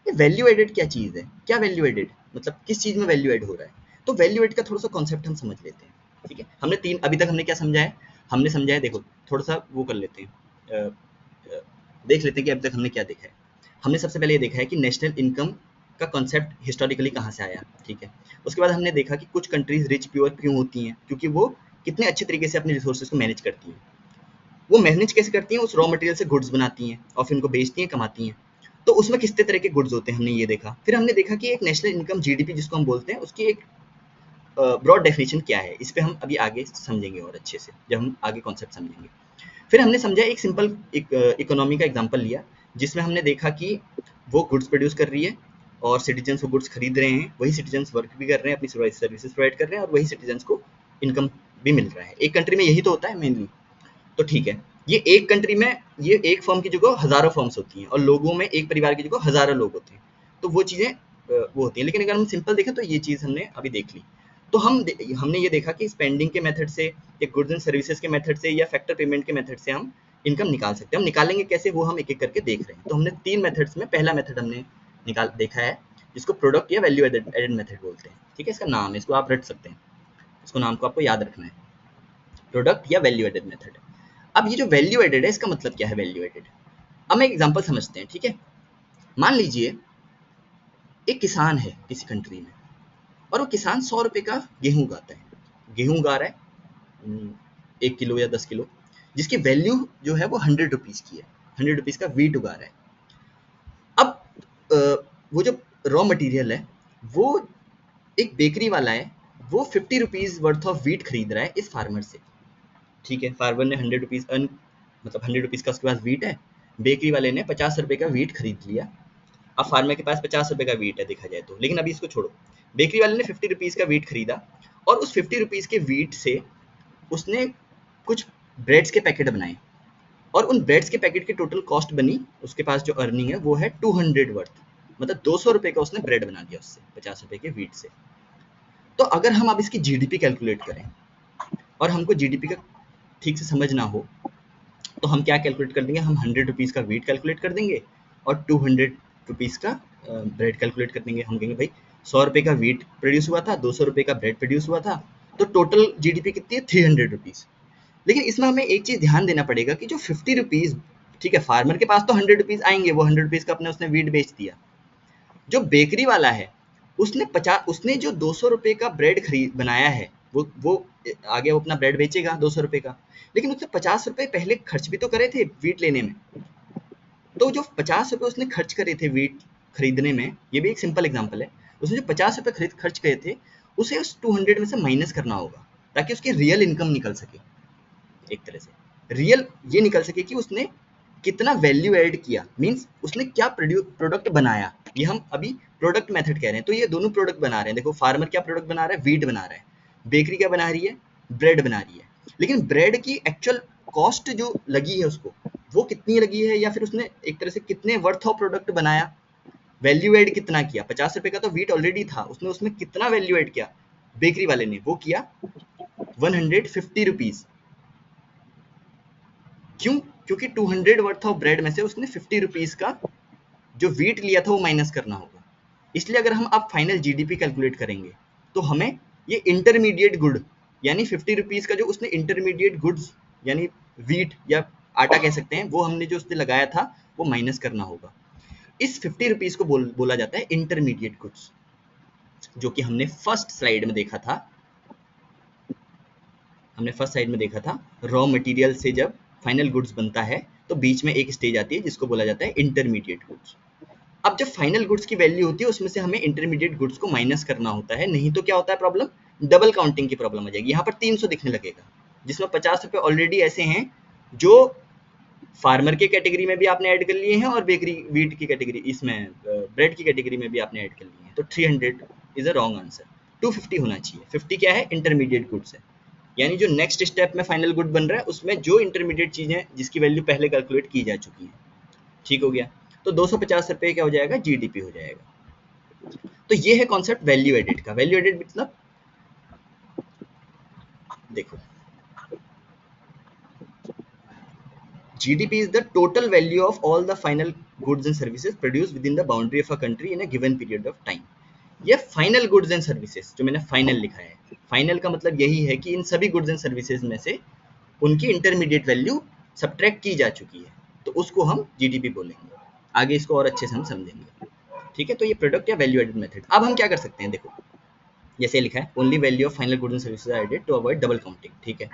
ये वैल्यू एडेड क्या चीज है, क्या वैल्यू एडेड मतलब किस चीज में वैल्यू एड हो रहा है। तो वैल्यू एड का थोड़ा सा कॉन्सेप्ट हम समझ लेते हैं, ठीक है। हमने तीन, अभी तक हमने क्या समझा है, हमने समझा है, देखो थोड़ा सा वो कर लेते हैं, देख लेते हैं कि अभी तक हमने क्या देखा है। हमने सबसे पहले ये देखा है कि नेशनल इनकम का कॉन्सेप्ट हिस्टोरिकली कहाँ से आया, ठीक है। उसके बाद हमने देखा कि कुछ कंट्रीज रिच प्योर क्यों होती हैं, क्योंकि वो कितने अच्छे तरीके से अपने रिसोर्सेज को मैनेज करती हैं। वो मैनेज कैसे करती हैं, उस रॉ मटेरियल से गुड्स बनाती हैं और फिर उनको बेचती हैं, कमाती हैं। तो उसमें कितने तरह के गुड्स होते हैं, हमने ये देखा। फिर हमने देखा कि एक नेशनल इनकम जीडीपी जिसको हम बोलते हैं, उसकी एक ब्रॉड डेफिनेशन क्या है। इस पे हम अभी आगे समझेंगे और अच्छे से, जब हम आगे कॉन्सेप्ट समझेंगे। फिर हमने समझा एक सिंपल इकोनॉमी का एग्जांपल लिया, जिसमें हमने देखा कि वो गुड्स प्रोड्यूस कर रही है और सिटीजन्स वो गुड्स खरीद रहे हैं, वही सिटीजन्स वर्क भी कर रहे हैं, अपनी सर्विसेज प्रोवाइड कर रहे हैं और वही सिटीजन्स को इनकम भी मिल रहा है। एक कंट्री में यही तो होता है मेनली। तो ठीक है, ये एक कंट्री में ये एक फर्म की जगह हजारों फर्म्स होती हैं और लोगों में एक परिवार की जगह हजारों लोग होते हैं। तो वो चीज़ें वो होती हैं। लेकिन अगर हम सिंपल देखें तो ये चीज़ हमने अभी देख ली। तो हमने ये देखा कि स्पेंडिंग के मेथड से या गुड्स एंड सर्विसेज के मेथड से या फैक्टर पेमेंट के मेथड से हम इनकम निकाल सकते हैं। हम निकालेंगे कैसे, वो हम एक एक करके देख रहे हैं। तो हमने तीन मेथड्स में पहला मेथड हमने देखा है, जिसको प्रोडक्ट या वैल्यू एडेड मेथड बोलते हैं, ठीक है। इसका नाम है, इसको आप रट सकते हैं, इसको नाम को आपको याद रखना है, प्रोडक्ट या वैल्यू एडेड मेथड। अब ये जो वैल्यू एडेड है, इसका मतलब क्या है वैल्यू एडेड। अब हम एक एग्जांपल समझते हैं, ठीक है। मान लीजिए एक किसान है किसी कंट्री में और वो किसान 100 रुपए का गेहूं उगाता है, गेहूं उगा रहा है 1 किलो या 10 किलो, जिसकी वैल्यू जो है वो 100 रुपीज की है, 100 रुपीज का वीट उगा रहा है। अब वो जो रॉ मटेरियल है, वो एक बेकरी वाला है, वो 50 रुपीज वर्थ ऑफ वीट खरीद रहा है इस फार्मर से, ठीक है। फार्मर ने 100 रुपीज अर्न, मतलब 100 रुपीज का उसके पास वीट है, बेकरी वाले ने 50 रुपए का वीट खरीद लिया। अब फार्मर के पास 50 रुपए का वीट है देखा जाए तो, लेकिन अभी इसको छोड़ो। बेकरी वाले ने 50 रुपीज का वीट खरीदा और उस 50 रुपीज के वीट से उसने कुछ ब्रेड्स के पैकेट बनाए और उन ब्रेड्स के पैकेट की टोटल कॉस्ट बनी, उसके पास जो अर्निंग है वो है 200 वर्थ, मतलब 200 रुपए का उसने ब्रेड बना दिया उससे 50 रुपए के वीट से। तो अगर हम अब इसकी जीडीपी कैलकुलेट करें और हमको जीडीपी का ठीक से समझ ना हो, तो हम क्या कैलकुलेट कर देंगे, हम 100 रुपीज़ का वीट कैलकुलेट कर देंगे और 200 रुपीज़ का ब्रेड कैलकुलेट कर देंगे। हम कहेंगे भाई 100 रुपए का वीट प्रोड्यूस हुआ था, 200 रुपए का ब्रेड प्रोड्यूस हुआ था, तो टोटल जीडीपी कितनी है, 300 रुपीज़। लेकिन इसमें हमें एक चीज़ ध्यान देना पड़ेगा कि जो 50 रुपीज़, ठीक है, फार्मर के पास तो 100 रुपीज़ आएंगे, वो 100 रुपीज़ का अपने उसने वीट बेच दिया। जो बेकरी वाला है, उसने जो 200 रुपए का ब्रेड खरीद बनाया है, वो आगे वो अपना ब्रेड बेचेगा 200 रुपए का, लेकिन उसने 50 रुपए पहले खर्च भी तो करे थे वीट लेने में। तो जो 50 रुपए उसने खर्च करे थे वीट खरीदने में, ये भी एक सिंपल एग्जांपल है, उसने जो 50 रुपए खर्च करे थे, उसे उस 200 में से माइनस करना होगा ताकि उसकी रियल इनकम निकल सके। एक तरह से रियल ये निकल सके कि उसने कितना वैल्यू ऐड किया, मींस उसने क्या प्रोडक्ट बनाया। ये हम अभी प्रोडक्ट मेथड कह रहे हैं। तो ये दोनों प्रोडक्ट बना रहे हैं। देखो फार्मर क्या प्रोडक्ट बना रहा है, वीट बना रहा है, बेकरी क्या बना रही है, ब्रेड बना रही है। लेकिन ब्रेड की एक्चुअल कॉस्ट जो लगी है उसको, वो कितनी लगी है, या फिर उसने एक तरह से कितने वर्थ ऑफ प्रोडक्ट बनाया, वैल्यू ऐड कितना किया। 50 रुपए का तो वीट ऑलरेडी था, उसने उसमें कितना वैल्यू ऐड किया बेकरी वाले ने, वो किया 150 रुपीज। क्यों, क्योंकि 200 वर्थ ऑफ ब्रेड में से उसने 50 रुपीज का जो वीट लिया था वो माइनस करना होगा। इसलिए अगर हम अब फाइनल जीडीपी कैलकुलेट करेंगे तो हमें ये इंटरमीडिएट गुड, यानी 50 रुपीज का जो उसने इंटरमीडिएट गुड्स यानी वीट या आटा कह सकते हैं, वो हमने जो उसने लगाया था वो माइनस करना होगा। इस 50 रुपीज को बोला जाता है इंटरमीडिएट गुड्स, जो कि हमने फर्स्ट स्लाइड में देखा था। रॉ मटेरियल से जब फाइनल गुड्स बनता है तो बीच में एक स्टेज आती है जिसको बोला जाता है इंटरमीडिएट गुड्स। अब जब फाइनल गुड्स की वैल्यू होती है उसमें से हमें इंटरमीडिएट गुड्स को माइनस करना होता है, नहीं तो क्या होता है प्रॉब्लम, डबल काउंटिंग की प्रॉब्लम आ जाएगी। यहाँ पर 300 दिखने लगेगा, जिसमें 50 रुपए ऑलरेडी ऐसे हैं जो फार्मर के कैटेगरी में भी आपने ऐड कर लिए हैं और बेकरी वीट की कैटेगरी, इसमें ब्रेड की कैटेगरी में भी आपने ऐड कर लिए हैं। तो 300 इज अ रॉन्ग आंसर, 250 होना चाहिए। 50 क्या है, इंटरमीडिएट गुड्स है, यानी जो नेक्स्ट स्टेप में फाइनल गुड बन रहा है उसमें जो इंटरमीडिएट चीजें जिसकी वैल्यू पहले कैलकुलेट की जा चुकी है। ठीक हो गया, तो 250 रुपए क्या हो जाएगा, जीडीपी हो जाएगा। तो ये है कॉन्सेप्ट वैल्यू एडेड का। वैल्यू एडेड मतलब देखो GDP is the total value of all the final goods and services produced within the boundary of a country in a given period of time. ये final goods and services जो मैंने final लिखा है, final का मतलब यही है कि इन सभी गुड्स एंड सर्विसेज में से उनकी इंटरमीडिएट वैल्यू सब्ट्रैक्ट की जा चुकी है, तो उसको हम जीडीपी बोलेंगे। आगे इसको और अच्छे से हम समझेंगे, ठीक है। तो ये प्रोडक्ट या वैल्यू एडेड मेथड। अब हम क्या कर सकते हैं, देखो जैसे लिखा है only value of final goods and services are added to avoid double counting, ठीक है।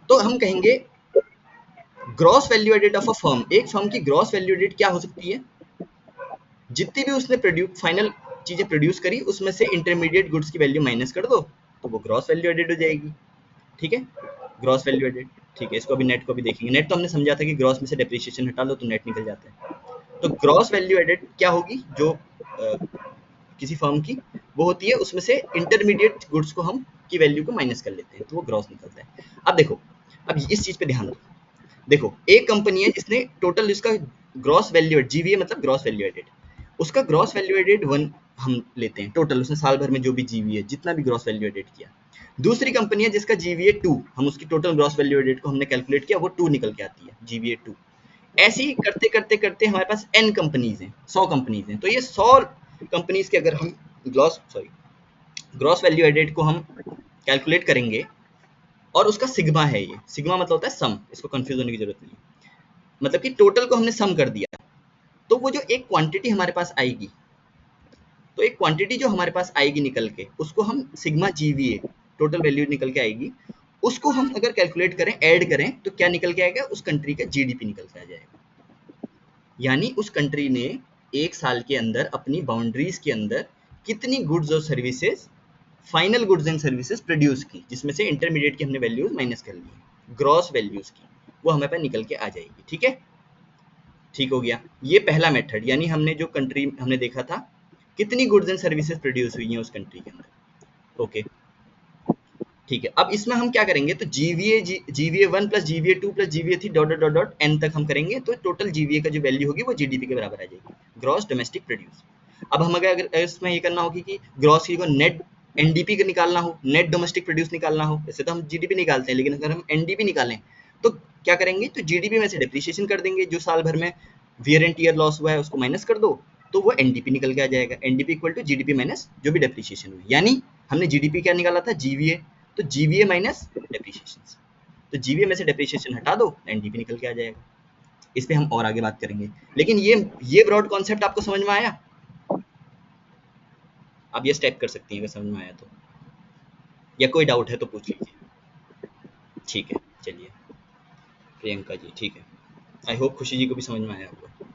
तो हम कहेंगे gross value added of a firm, एक फर्म की ग्रॉस वैल्यू एडेड क्या हो सकती है, जितनी भी उसने प्रोड्यूस फाइनल चीजें प्रोड्यूस करी उसमें से इंटरमीडिएट गुड्स की वैल्यू माइनस कर दो तो वो ग्रॉस वैल्यू एडेड हो जाएगी, ठीक है। ग्रॉस वैल्यू एडेड, ठीक है। इसको अभी नेट को भी देखेंगे। नेट तो हमने समझा था कि ग्रॉस में से डेप्रिसिएशन हटा लो तो नेट निकल जाता है। तो ग्रॉस वैल्यू एडेड क्या होगी, जो किसी फर्म की वो होती है उसमें से इंटरमीडिएट गुड्स को हम की वैल्यू को माइनस कर लेते हैं तो वो ग्रॉस निकलता है। अब देखो, अब इस चीज पे ध्यान दो। देखो एक कंपनी है जिसने टोटल इसका ग्रॉस वैल्यू जीवीए मतलब ग्रॉस वैल्यू एडेड, उसका ग्रॉस वैल्यू एडेड 1 हम लेते हैं टोटल, उसने साल भर में जो भी जीवीए जितना भी ग्रॉस वैल्यू एडेड किया। दूसरी कंपनी है जिसका जीवीए 2, हम उसकी टोटल ग्रॉस वैल्यू एडेड को हमने कैलकुलेट किया, वो 2 निकल के आती है, जीवीए 2। ऐसे ही करते करते करते हमारे पास n कंपनीज हैं, 100 कंपनीज हैं। तो ये 100 कंपनीज के अगर हम ग्रॉस वैल्यू एडेड को हम कैलकुलेट करेंगे और उसका सिग्मा है, ये सिग्मा मतलब होता है सम, इसको कंफ्यूज होने की जरूरत नहीं है, मतलब कि टोटल को हमने सम कर दिया तो वो जो एक क्वांटिटी हमारे पास आएगी, तो एक क्वांटिटी जो हमारे पास आएगी निकल के, उसको हम सिग्मा जीवीए टोटल वैल्यू निकल के आएगी, उसको हम अगर कैलकुलेट करें ऐड करें तो क्या निकल के आएगा, उस कंट्री का जीडीपी निकल के आ जाएगा। यानी उस कंट्री ने एक साल के अंदर अपनी बाउंड्रीज के अंदर कितनी गुड्स और services, final goods and services produce की, जिसमें से इंटरमीडिएट की हमने वैल्यूज माइनस कर ली, ग्रॉस वैल्यूज की, वो हमें पे निकल के आ जाएगी, ठीक है। ठीक हो गया, ये पहला मेथड, यानी हमने जो कंट्री हमने देखा था कितनी गुड्स एंड सर्विसेज प्रोड्यूस हुई हैं उस कंट्री के अंदर, ओके ठीक है। अब इसमें हम क्या करेंगे, तो GVA 1 plus GVA 2 plus GVA 3 dot dot dot n तक हम करेंगे, तो टोटल जीवीए का जो वैल्यू होगी वो जीडीपी के बराबर आ जाएगी, ग्रॉस डोमेस्टिक प्रोड्यूस। अब हम अगर इसमें ये करना होगी कि ग्रॉस की को नेट एनडीपी का निकालना हो, नेट डोमेस्टिक प्रोड्यूस निकालना हो, वैसे तो हम जीडीपी निकालते हैं, लेकिन अगर हम एनडीपी निकालें तो क्या करेंगे, तो जीडीपी में से डिप्रिसिएशन कर देंगे, जो साल भर में वियर एंड टियर लॉस हुआ है उसको माइनस कर दो तो वो एनडीपी निकल के आ जाएगा, NDP equal to GDP minus जो भी डिप्रिसिएशन हुई। यानी हमने जीडीपी क्या निकाला था, जीवीए, तो जीवीए माइनस डेप्रिसिएशन, तो जीवीए में से डेप्रिसिएशन हटा दो एनडीपी निकल के आ जाएगा। इस पे हम और आगे बात करेंगे, लेकिन ये ब्रॉड कॉन्सेप्ट आपको समझ में आया? आप ये स्टेप कर सकती हैं अगर समझ में आया तो, या कोई डाउट है तो पूछ लीजिए। ठीक है, चलिए प्रियंका जी, ठीक है, आई होप खुशी जी को भी समझ में आया होगा।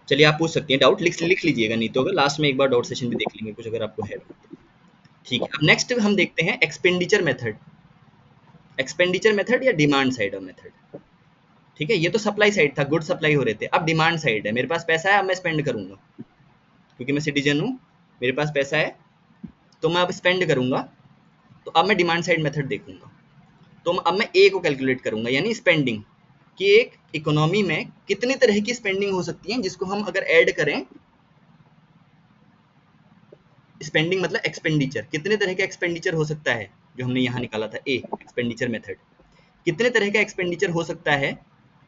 चलिए आप पूछ सकती हैं, डाउट लिख लीजिएगा, नहीं तो अगर लास्ट में एक बार डाउट सेशन भी देख लेंगे कुछ अगर आपको है। ठीक है, अब नेक्स्ट हम देखते हैं एक्सपेंडिचर मेथड, एक्सपेंडिचर मेथड या डिमांड साइड ऑफ मेथड। ठीक है, ये तो सप्लाई साइड था, गुड सप्लाई हो रहे थे, अब डिमांड साइड है, मेरे पास पैसा है, अब मैं स्पेंड करूंगा, क्योंकि मैं सिटीजन हूँ, मेरे पास पैसा है तो मैं अब स्पेंड करूंगा, तो अब मैं डिमांड साइड मेथड देखूंगा, तो अब मैं ए को कैलकुलेट करूंगा, यानी स्पेंडिंग, कि एक इकोनॉमी में कितनी तरह की स्पेंडिंग हो सकती है, जिसको हम अगर ऐड करें, स्पेंडिंग मतलब एक्सपेंडिचर, कितने तरह का एक्सपेंडिचर हो सकता है, जो हमने यहाँ निकाला था ए एक्सपेंडिचर मेथड, कितने तरह का एक्सपेंडिचर हो सकता है,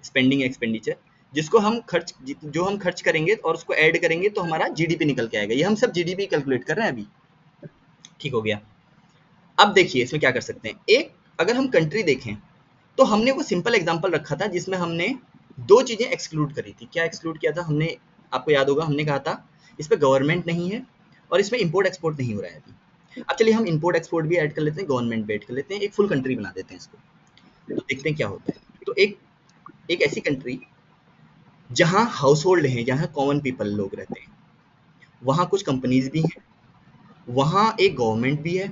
स्पेंडिंग एक्सपेंडिचर, जिसको हम खर्च करेंगे और उसको ऐड करेंगे तो हमारा जीडीपी निकल के आएगा। ये हम सब जीडीपी कैलकुलेट कर रहे हैं अभी, ठीक हो गया। अब देखिए इसमें क्या कर सकते हैं, एक अगर हम कंट्री देखें तो हमने वो सिंपल एग्जांपल रखा था जिसमें हमने दो चीजें एक्सक्लूड करी थी। क्या एक्सक्लूड किया था हमने, आपको याद होगा, हमने कहा था इस पे गवर्नमेंट नहीं है और इसमें इंपोर्ट एक्सपोर्ट नहीं हो रहा है अभी। अब चलिए हम इंपोर्ट एक्सपोर्ट भी ऐड कर लेते हैं, गवर्नमेंट भी ऐड कर लेते हैं, एक फुल कंट्री बना देते हैं इसको, तो देखते हैं क्या होता है। तो एक ऐसी कंट्री जहाँ हाउस होल्ड हैं, जहाँ कॉमन पीपल लोग रहते हैं, वहाँ कुछ कंपनीज भी हैं, वहाँ एक गवर्नमेंट भी है,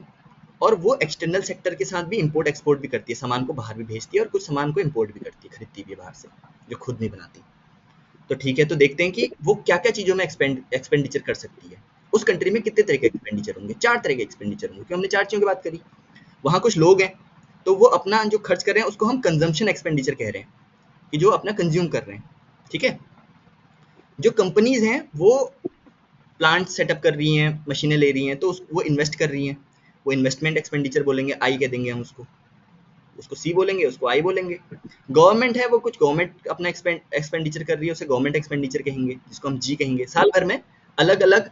और वो एक्सटर्नल सेक्टर के साथ भी इंपोर्ट एक्सपोर्ट भी करती है, सामान को बाहर भी भेजती है और कुछ सामान को इंपोर्ट भी करती है, खरीदती भी है बाहर से, जो खुद नहीं बनाती। तो ठीक है, तो देखते हैं कि वो क्या क्या चीज़ों में एक्सपेंडिचर कर सकती है। उस कंट्री में कितने तरह के एक्सपेंडिचर होंगे, 4 तरह के एक्सपेंडिचर होंगे, क्योंकि हमने 4 चीज़ों की बात करी। वहाँ कुछ लोग हैं तो वो अपना जो खर्च कर रहे हैं उसको हम कंजम्पशन एक्सपेंडिचर कह रहे हैं, कि जो अपना कंज्यूम कर रहे हैं, ठीक है। जो कंपनीज हैं वो प्लांट सेटअप कर रही हैं, मशीनें ले रही हैं, तो वो इन्वेस्ट कर रही हैं, वो इन्वेस्टमेंट एक्सपेंडिचर बोलेंगे, आई कह देंगे हम उसको। उसको सी बोलेंगे, उसको आई बोलेंगे। गवर्नमेंट है वो कुछ गवर्नमेंट अपना एक्सपेंडिचर कर रही है, उसे गवर्नमेंट एक्सपेंडिचर कहेंगे, जिसको हम जी कहेंगे। साल भर में अलग अलग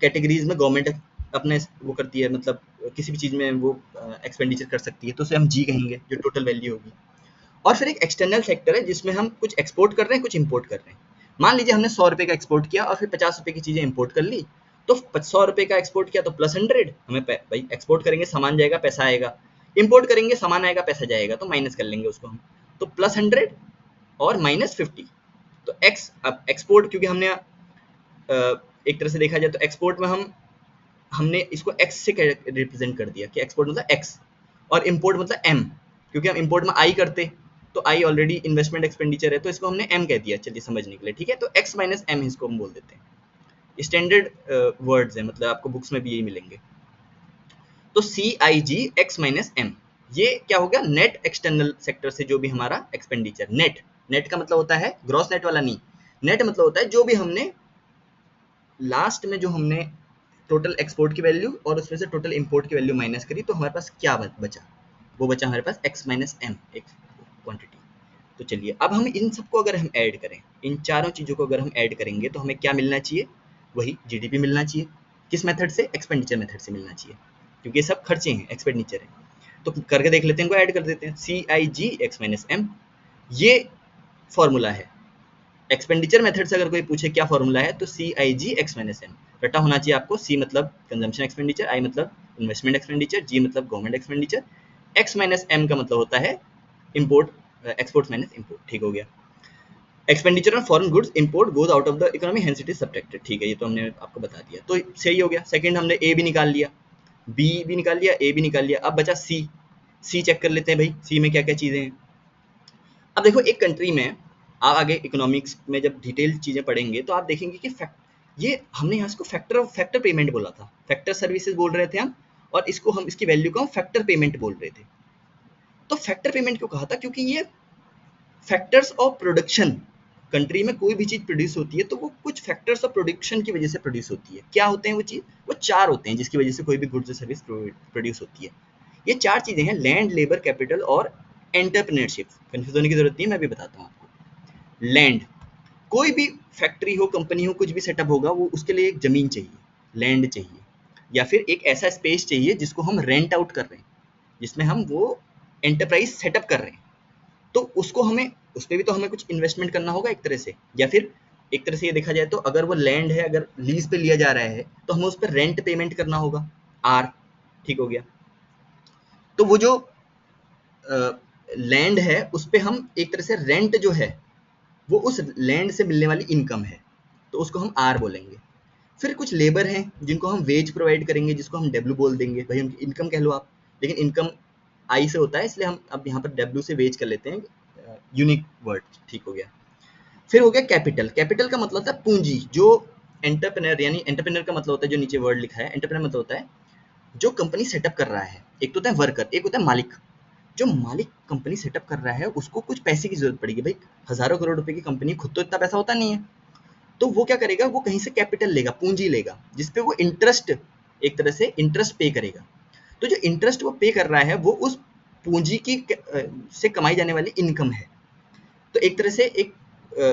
कैटेगरीज में गवर्नमेंट अपने वो करती है, मतलब किसी भी चीज़ में वो एक्सपेंडिचर कर सकती है, तो उसे हम जी कहेंगे, जो टोटल वैल्यू होगी। और फिर एक एक्सटर्नल सेक्टर है जिसमें हम कुछ एक्सपोर्ट कर रहे हैं, कुछ इंपोर्ट कर रहे हैं। मान लीजिए हमने 100 रुपये का एक्सपोर्ट किया और फिर 50 रुपये की चीज़ें इंपोर्ट कर ली, तो 100 रुपये का एक्सपोर्ट किया तो +100, हमें भाई एक्सपोर्ट करेंगे सामान जाएगा पैसा आएगा, इंपोर्ट करेंगे सामान आएगा पैसा जाएगा, तो माइनस कर लेंगे उसको हम, तो +100 और -50। तो एक्स, अब एक्सपोर्ट क्योंकि हमने एक तरह से देखा जाए तो एक्सपोर्ट में हमने इसको एक्स से रिप्रेजेंट कर दिया कि एक्सपोर्ट मतलब एक्स, और इंपोर्ट मतलब एम, क्योंकि हम इंपोर्ट में आई करते तो आई ऑलरेडी इन्वेस्टमेंट एक्सपेंडिचर है, तो इसको हमने एम कह दिया, चलिए समझने के लिए, ठीक है। तो एक्स माइनस एम इसको हम बोल देते हैं। स्टैंडर्ड वर्ड्स है, मतलब आपको बुक्स में भी यही मिलेंगे। तो सी आई जी एक्स माइनस एम, ये क्या हो गया, नेट एक्सटर्नल सेक्टर से जो भी हमारा एक्सपेंडिचर, नेट, नेट का मतलब होता है ग्रॉस नेट वाला नहीं, नेट मतलब होता है जो भी हमने लास्ट में जो हमने टोटल एक्सपोर्ट की वैल्यू और उसमें से टोटल इंपोर्ट की वैल्यू माइनस करी, तो हमारे पास क्या बचा, वो बचा हमारे पास x माइनस एम, एक क्वांटिटी। तो चलिए अब हम इन सबको अगर हम ऐड करें, इन चारों चीज़ों को अगर हम ऐड करेंगे तो हमें क्या मिलना चाहिए, वही जीडीपी मिलना चाहिए। किस मेथड से, एक्सपेंडिचर मेथड से मिलना चाहिए, क्योंकि ये सब खर्चे हैं, एक्सपेंडिचर है। तो करके देख लेते हैं, इनको ऐड कर देते हैं, सी आई जी एक्स माइनस एम, ये फॉर्मूला है। एक्सपेंडिचर मेथड से अगर कोई पूछे क्या फॉर्मूला है, तो सी आई जी एक्स माइनस एम रटा होना चाहिए आपको। सी मतलब कंजम्पशन एक्सपेंडिचर, आई मतलब इन्वेस्टमेंट एक्सपेंडिचर, जी मतलब government expenditure, X minus M का मतलब होता है इम्पोर्ट, एक्सपोर्ट माइनस इम्पोर्ट, ठीक हो गया। Expenditure on foreign goods import goes out of the economy, hence it is subtracted, ठीक है, ये तो हमने आपको बता दिया, तो सही हो गया। सेकंड हमने ए भी निकाल लिया, बी भी निकाल लिया, ए भी निकाल लिया, अब बचा सी। सी चेक कर लेते हैं भाई, सी में क्या क्या चीज़ें हैं। अब देखो एक कंट्री में, आप आगे इकोनॉमिक्स में जब डिटेल चीज़ें पढ़ेंगे तो आप देखेंगे कि ये हमने यहाँ इसको फैक्टर पेमेंट बोला था, फैक्टर सर्विसेज बोल रहे थे हम, और इसको हम, इसकी वैल्यू को हम फैक्टर पेमेंट बोल रहे थे। तो फैक्टर पेमेंट क्यों कहा था, क्योंकि ये फैक्टर्स ऑफ प्रोडक्शन, कंट्री में कोई भी चीज़ प्रोड्यूस होती है तो वो कुछ फैक्टर्स ऑफ प्रोडक्शन की वजह से प्रोड्यूस होती है। क्या होते हैं वो चीज़, वो 4 होते हैं जिसकी वजह से कोई भी गुड्स सर्विस प्रोड्यूस होती है। ये 4 चीज़ें हैं, लैंड, लेबर, कैपिटल और एंटरप्रेन्योरशिप। कंफ्यूज होने की जरूरत नहीं है, मैं भी बताता हूँ आपको। लैंड, कोई भी फैक्ट्री हो, कंपनी हो, कुछ भी सेटअप होगा, वो उसके लिए एक ज़मीन चाहिए, लैंड चाहिए, या फिर एक ऐसा स्पेस चाहिए जिसको हम रेंट आउट कर रहे हैं, जिसमें हम वो एंटरप्राइज सेटअप कर रहे हैं, तो उसको हमें, उस पर भी तो हमें कुछ इन्वेस्टमेंट करना होगा एक तरह से, या फिर एक तरह से ये देखा जाए तो अगर वो लैंड है, अगर लीज पे लिया जा रहा है तो हमें उस पर रेंट पेमेंट करना होगा, आर, ठीक हो गया। तो वो जो लैंड है उस पर हम एक तरह से रेंट जो है वो उस लैंड से मिलने वाली इनकम है, तो उसको हम आर बोलेंगे। फिर कुछ लेबर हैं जिनको हम वेज प्रोवाइड करेंगे, जिसको हम डब्ल्यू बोल देंगे, भाई उनकी इनकम कह लो आप, लेकिन इनकम आई से होता है इसलिए हम अब यहाँ पर डब्ल्यू से वेज कर लेते हैं, यूनिक वर्ड, ठीक हो गया। फिर हो गया कैपिटल, कैपिटल का मतलब होता है पूंजी, जो एंटरप्रेन्योर, यानी एंटरप्रेन्योर का मतलब होता है जो नीचे वर्ड लिखा है, एंटरप्रेन्योर मतलब होता है जो कंपनी सेटअप कर रहा है। एक तो होता है वर्कर, एक होता है मालिक। जो मालिक कंपनी सेटअप कर रहा है उसको कुछ पैसे की जरूरत पड़ेगी, भाई हजारों करोड़ रुपए की कंपनी, खुद तो इतना पैसा होता नहीं है, तो वो क्या करेगा, वो कहीं से कैपिटल लेगा, पूंजी लेगा, जिसपे वो इंटरेस्ट, एक तरह से इंटरेस्ट पे करेगा। तो जो इंटरेस्ट वो पे कर रहा है वो उस पूंजी की से कमाई जाने वाली इनकम है। तो एक तरह से एक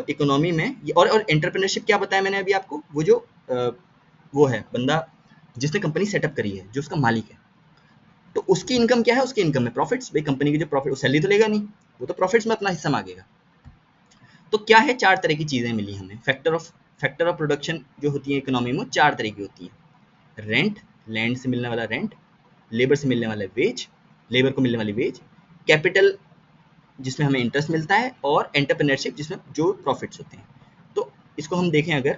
इकोनॉमी में और एंटरप्रेन्योरशिप क्या बताया मैंने अभी आपको, वो जो वो है बंदा जिसने कंपनी सेटअप करी है, जो उसका मालिक है, तो उसकी इनकम क्या है, उसकी इनकम है प्रॉफिट्स, भाई कंपनी की जो प्रॉफिट, सैलरी तो लेगा नहीं, वो तो प्रॉफिट्स में अपना हिस्सा मांगेगा। तो क्या है, 4 तरह की चीज़ें मिली हमें, फैक्टर ऑफ प्रोडक्शन जो होती है इकोनॉमी में, 4 तरह की होती है। रेंट, लैंड से मिलने वाला रेंट, लेबर से मिलने वाला वेज, लेबर को मिलने वाली वेज, कैपिटल जिसमें हमें इंटरेस्ट मिलता है, और एंटरप्रेन्योरशिप जिसमें जो प्रॉफिट्स होते हैं। तो इसको हम देखें अगर,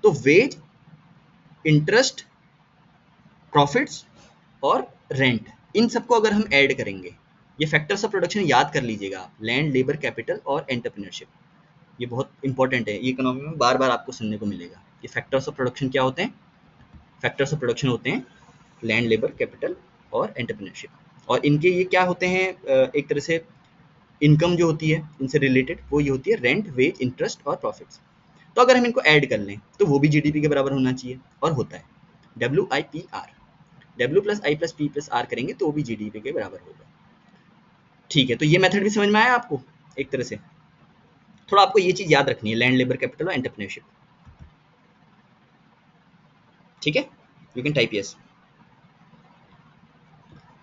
तो वेज, इंटरेस्ट, प्रॉफिट्स और रेंट, इन सबको अगर हम ऐड करेंगे, ये फैक्टर्स ऑफ प्रोडक्शन याद कर लीजिएगा आप, लैंड, लेबर, कैपिटल और एंटरप्रेन्योरशिप, ये बहुत इंपॉर्टेंट है, ये इकोनॉमी में बार बार आपको सुनने को मिलेगा। ये फैक्टर्स ऑफ प्रोडक्शन क्या होते हैं, फैक्टर्स ऑफ प्रोडक्शन होते हैं लैंड, लेबर, कैपिटल और एंटरप्रेन्योरशिप, और इनके ये क्या होते हैं, एक तरह से इनकम जो होती है इनसे रिलेटेड, वो ये होती है रेंट, वेज, इंटरेस्ट और प्रॉफिट्स। तो अगर हम इनको ऐड कर लें तो वो भी जीडीपी के बराबर होना चाहिए, और होता है, W I P R, W plus I plus P plus R करेंगे तो वो भी जीडीपी के बराबर होगा। ठीक है, तो ये मेथड भी समझ में आया आपको एक तरह से? थोड़ा आपको ये चीज याद रखनी है, लैंड, लेबर कैपिटल और एंटरप्रेन्योरशिप। ठीक है, यू कैन टाइप यस,